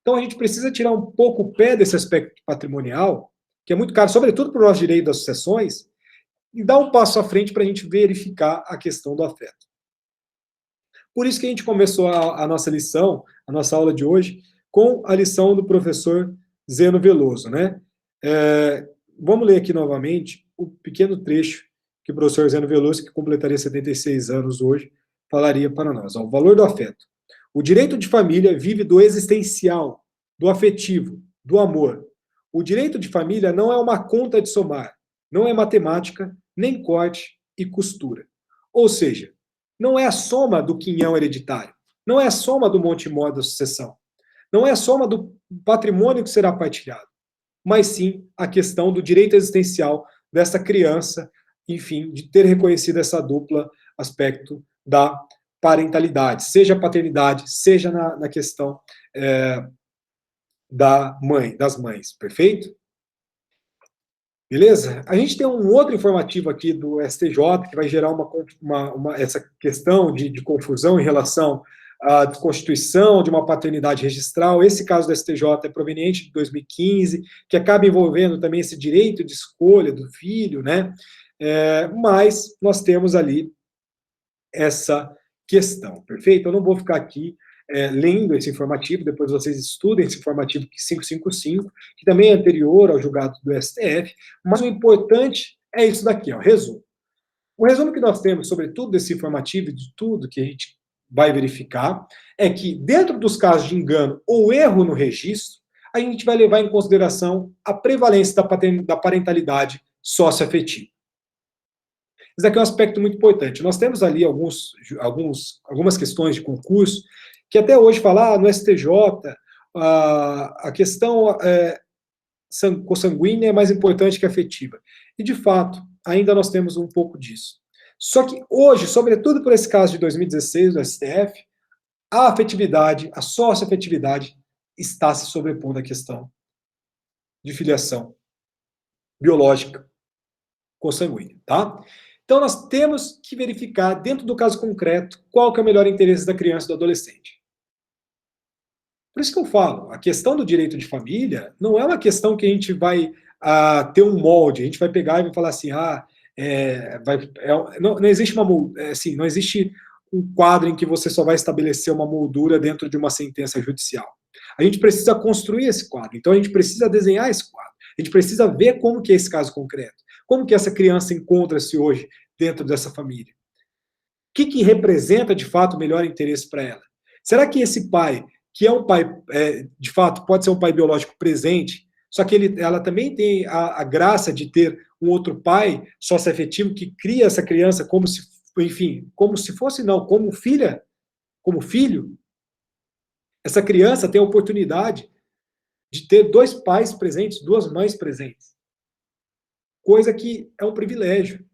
Então a gente precisa tirar um pouco o pé desse aspecto patrimonial, que é muito caro, sobretudo para o nosso direito das sucessões, e dar um passo à frente para a gente verificar a questão do afeto. Por isso que a gente começou a nossa lição, a nossa aula de hoje, com a lição do professor Zeno Veloso, né? Vamos ler aqui novamente o pequeno trecho que o professor Zeno Veloso, que completaria 76 anos hoje, falaria para nós. Ó, o valor do afeto. O direito de família vive do existencial, do afetivo, do amor. O direito de família não é uma conta de somar, não é matemática, nem corte e costura. Ou seja, não é a soma do quinhão hereditário, não é a soma do monte mor da sucessão, não é a soma do patrimônio que será partilhado, mas sim a questão do direito existencial dessa criança, enfim, de ter reconhecido essa dupla aspecto da parentalidade, seja a paternidade, seja na questão das mães, perfeito? Beleza? A gente tem um outro informativo aqui do STJ que vai gerar essa questão de confusão em relação à constituição de uma paternidade registral. Esse caso do STJ é proveniente de 2015, que acaba envolvendo também esse direito de escolha do filho, né? Mas nós temos ali essa questão, perfeito? Eu não vou ficar aqui lendo esse informativo, depois vocês estudem esse informativo 555, que também é anterior ao julgado do STF, mas o importante é isso daqui, ó, resumo. O resumo que nós temos, sobretudo desse informativo e de tudo que a gente vai verificar, é que dentro dos casos de engano ou erro no registro, a gente vai levar em consideração a prevalência da parentalidade socioafetiva. Isso aqui é um aspecto muito importante. Nós temos ali algumas questões de concurso que até hoje falam, no STJ, a questão consanguínea é mais importante que a afetiva. E, de fato, ainda nós temos um pouco disso. Só que hoje, sobretudo por esse caso de 2016 do STF, a afetividade, a socioafetividade está se sobrepondo à questão de filiação biológica consanguínea, tá? Então, nós temos que verificar, dentro do caso concreto, qual que é o melhor interesse da criança e do adolescente. Por isso que eu falo, a questão do direito de família não é uma questão que a gente vai ter um molde, a gente vai pegar e vai falar assim, não existe não existe um quadro em que você só vai estabelecer uma moldura dentro de uma sentença judicial. A gente precisa construir esse quadro, então a gente precisa desenhar esse quadro, a gente precisa ver como que é esse caso concreto, como que essa criança encontra-se hoje dentro dessa família. O que representa, de fato, o melhor interesse para ela? Será que esse pai, que é um pai, de fato, pode ser um pai biológico presente, só que ela também tem a graça de ter um outro pai socioafetivo que cria essa criança como se, enfim, como se fosse, não, como filha, como filho? Essa criança tem a oportunidade de ter 2 pais presentes, 2 mães presentes. Coisa que é um privilégio.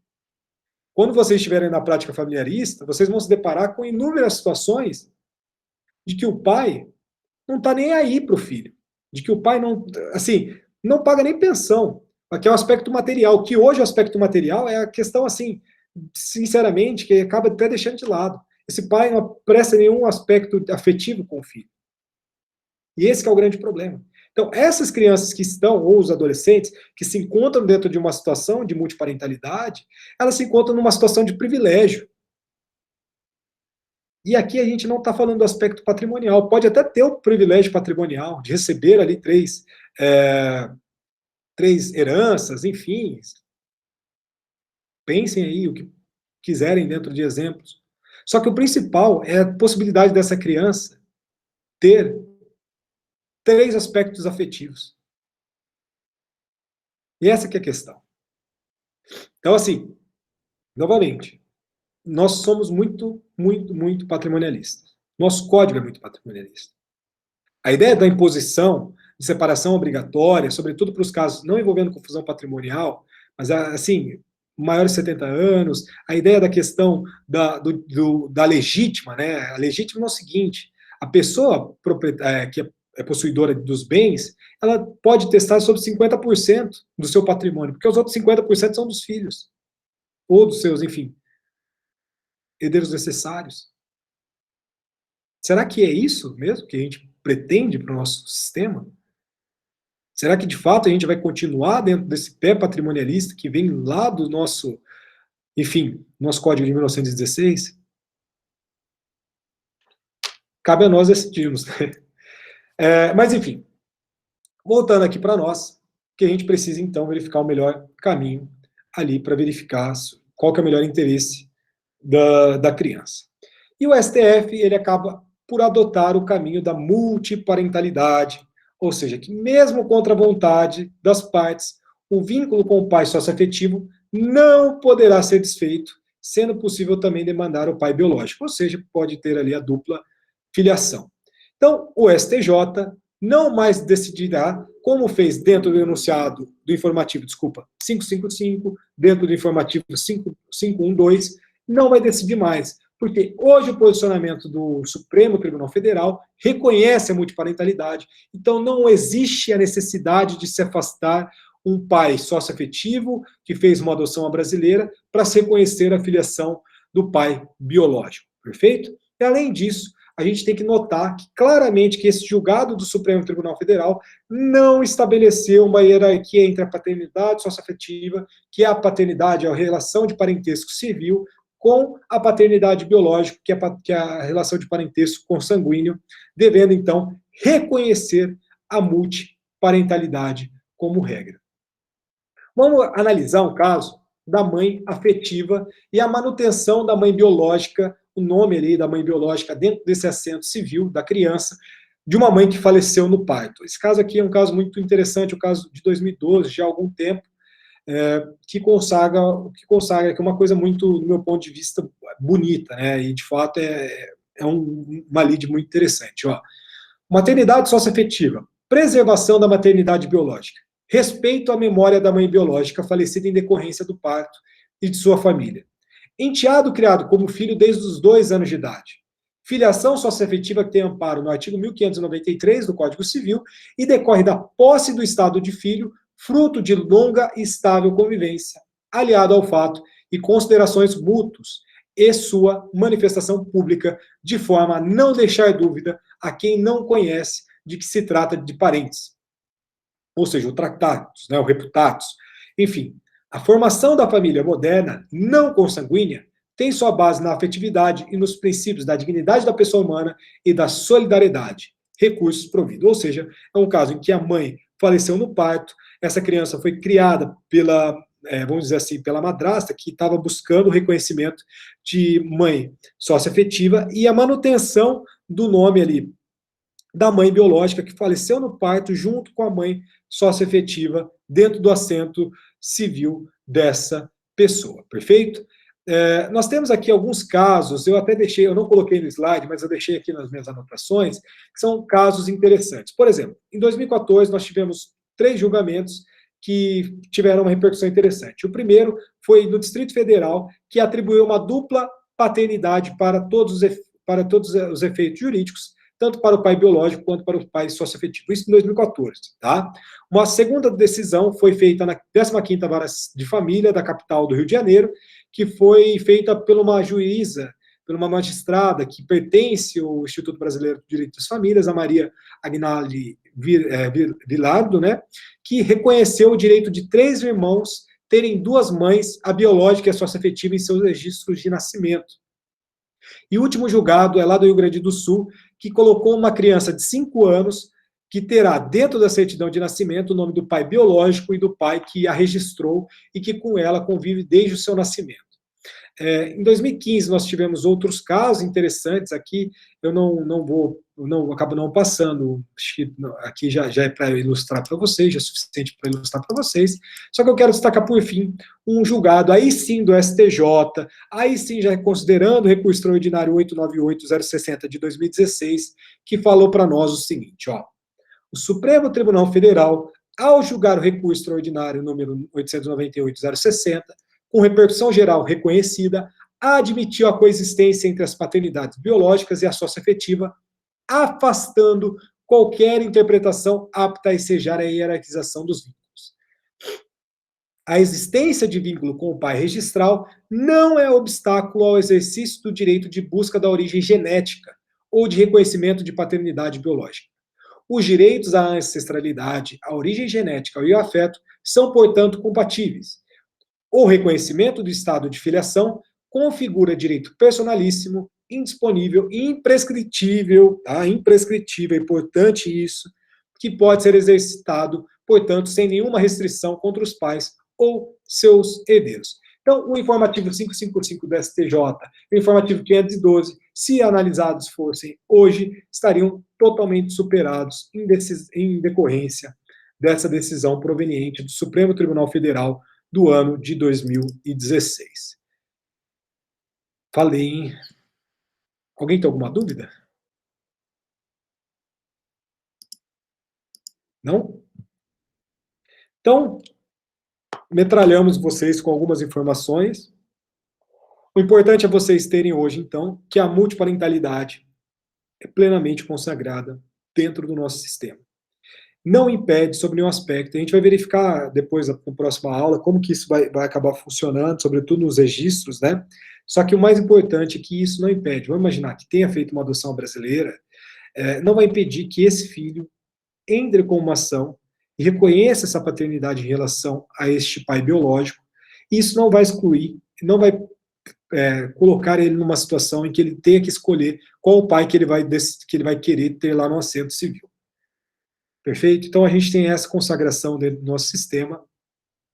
Quando vocês estiverem na prática familiarista, vocês vão se deparar com inúmeras situações de que o pai não está nem aí para o filho, de que o pai não paga nem pensão, que é o aspecto material, que hoje o aspecto material é a questão, assim, sinceramente, que acaba até deixando de lado. Esse pai não presta nenhum aspecto afetivo com o filho. E esse que é o grande problema. Então, essas crianças que estão, ou os adolescentes, que se encontram dentro de uma situação de multiparentalidade, elas se encontram numa situação de privilégio. E aqui a gente não está falando do aspecto patrimonial. Pode até ter o privilégio patrimonial de receber ali 3 heranças, enfim. Pensem aí o que quiserem dentro de exemplos. Só que o principal é a possibilidade dessa criança ter 3 aspectos afetivos. E essa que é a questão. Então, assim, novamente, nós somos muito, muito, muito patrimonialistas. Nosso código é muito patrimonialista. A ideia da imposição de separação obrigatória, sobretudo para os casos não envolvendo confusão patrimonial, mas, assim, maiores de 70 anos, a ideia da questão da legítima, né? A legítima é o seguinte, a pessoa que é possuidora dos bens, ela pode testar sobre 50% do seu patrimônio, porque os outros 50% são dos filhos, ou dos seus, enfim, herdeiros necessários. Será que é isso mesmo que a gente pretende para o nosso sistema? Será que, de fato, a gente vai continuar dentro desse pé patrimonialista que vem lá do nosso, enfim, nosso Código de 1916? Cabe a nós decidirmos, né? Mas, enfim, voltando aqui para nós, que a gente precisa, então, verificar o melhor caminho ali para verificar qual que é o melhor interesse da criança. E o STF, ele acaba por adotar o caminho da multiparentalidade, ou seja, que mesmo contra a vontade das partes, o vínculo com o pai socioafetivo não poderá ser desfeito, sendo possível também demandar o pai biológico, ou seja, pode ter ali a dupla filiação. Então, o STJ não mais decidirá, como fez dentro do enunciado do informativo, 555, dentro do informativo 512, não vai decidir mais, porque hoje o posicionamento do Supremo Tribunal Federal reconhece a multiparentalidade, então não existe a necessidade de se afastar um pai socioafetivo que fez uma adoção à brasileira para se reconhecer a filiação do pai biológico, perfeito? E além disso, a gente tem que notar que claramente que esse julgado do Supremo Tribunal Federal não estabeleceu uma hierarquia entre a paternidade socioafetiva, que é a paternidade, a relação de parentesco civil, com a paternidade biológica, que é a relação de parentesco consanguíneo, devendo, então, reconhecer a multiparentalidade como regra. Vamos analisar um caso da mãe afetiva e a manutenção da mãe biológica, o nome ali da mãe biológica dentro desse assento civil da criança, de uma mãe que faleceu no parto. Esse caso aqui é um caso muito interessante, o caso de 2012, já há algum tempo, que consagra que é uma coisa muito, do meu ponto de vista, bonita, né? E de fato é uma lide muito interessante. Ó. Maternidade socioafetiva, preservação da maternidade biológica, respeito à memória da mãe biológica falecida em decorrência do parto e de sua família. Enteado criado como filho desde os 2 anos de idade. Filiação socioafetiva que tem amparo no artigo 1593 do Código Civil e decorre da posse do estado de filho, fruto de longa e estável convivência, aliado ao fato e considerações mútuos e sua manifestação pública, de forma a não deixar dúvida a quem não conhece de que se trata de parentes. Ou seja, o tractatus, né, o reputatus. Enfim, a formação da família moderna, não consanguínea, tem sua base na afetividade e nos princípios da dignidade da pessoa humana e da solidariedade, recursos providos. Ou seja, é um caso em que a mãe faleceu no parto, essa criança foi criada pela, vamos dizer assim, pela madrasta, que estava buscando o reconhecimento de mãe socioafetiva e a manutenção do nome ali da mãe biológica que faleceu no parto junto com a mãe socioafetiva dentro do assento civil dessa pessoa, perfeito? Nós temos aqui alguns casos, eu até deixei, eu não coloquei no slide, mas eu deixei aqui nas minhas anotações, que são casos interessantes. Por exemplo, em 2014 nós tivemos 3 julgamentos que tiveram uma repercussão interessante. O primeiro foi no Distrito Federal, que atribuiu uma dupla paternidade para todos os efeitos jurídicos, tanto para o pai biológico quanto para o pai socioafetivo. Isso em 2014, tá? Uma segunda decisão foi feita na 15ª Vara de Família da capital do Rio de Janeiro, que foi feita por uma juíza, por uma magistrada que pertence ao Instituto Brasileiro do Direito das Famílias, a Maria Agnaldi Vilardo, né, que reconheceu o direito de 3 irmãos terem 2 mães, a biológica e a socioafetiva, em seus registros de nascimento. E o último julgado é lá do Rio Grande do Sul, que colocou uma criança de 5 anos que terá dentro da certidão de nascimento o nome do pai biológico e do pai que a registrou e que com ela convive desde o seu nascimento. Em 2015 nós tivemos outros casos interessantes aqui, eu acabo não passando, acho que aqui já é para ilustrar para vocês, já é suficiente para ilustrar para vocês, só que eu quero destacar por fim um julgado, aí sim do STJ, aí sim já considerando o recurso extraordinário 898-060 de 2016, que falou para nós o seguinte, ó, O Supremo Tribunal Federal, ao julgar o recurso extraordinário número 898.060, com repercussão geral reconhecida, admitiu a coexistência entre as paternidades biológicas e a socioafetiva, afastando qualquer interpretação apta a ensejar a hierarquização dos vínculos. A existência de vínculo com o pai registral não é obstáculo ao exercício do direito de busca da origem genética ou de reconhecimento de paternidade biológica. Os direitos à ancestralidade, à origem genética e ao afeto são, portanto, compatíveis. O reconhecimento do estado de filiação configura direito personalíssimo, indisponível e imprescritível, tá? Imprescritível, é importante isso, que pode ser exercitado, portanto, sem nenhuma restrição contra os pais ou seus herdeiros. Então, o informativo 555 do STJ, o informativo 512, se analisados fossem hoje, estariam totalmente superados em decorrência dessa decisão proveniente do Supremo Tribunal Federal do ano de 2016. Falei, hein? Alguém tem alguma dúvida? Não? Então, metralhamos vocês com algumas informações. O importante é vocês terem hoje, então, que a multiparentalidade é plenamente consagrada dentro do nosso sistema. Não impede sobre nenhum aspecto. A gente vai verificar depois, na próxima aula, como que isso vai acabar funcionando, sobretudo nos registros, né? Só que o mais importante é que isso não impede. Vamos imaginar que tenha feito uma adoção brasileira, não vai impedir que esse filho entre com uma ação e reconheça essa paternidade em relação a este pai biológico. Isso não vai excluir, não vai colocar ele numa situação em que ele tenha que escolher qual o pai que ele vai querer ter lá no assento civil. Perfeito? Então a gente tem essa consagração dentro do nosso sistema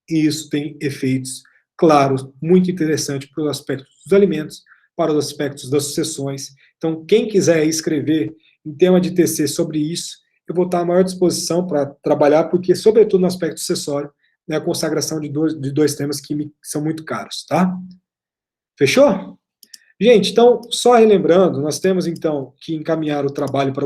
e isso tem efeitos claros, muito interessantes para os aspectos dos alimentos, para os aspectos das sucessões. Então quem quiser escrever em tema de TC sobre isso, eu vou estar à maior disposição para trabalhar, porque sobretudo no aspecto sucessório, né, a consagração de dois temas que são muito caros, tá? Fechou? Gente, então, só relembrando, nós temos então que encaminhar o trabalho para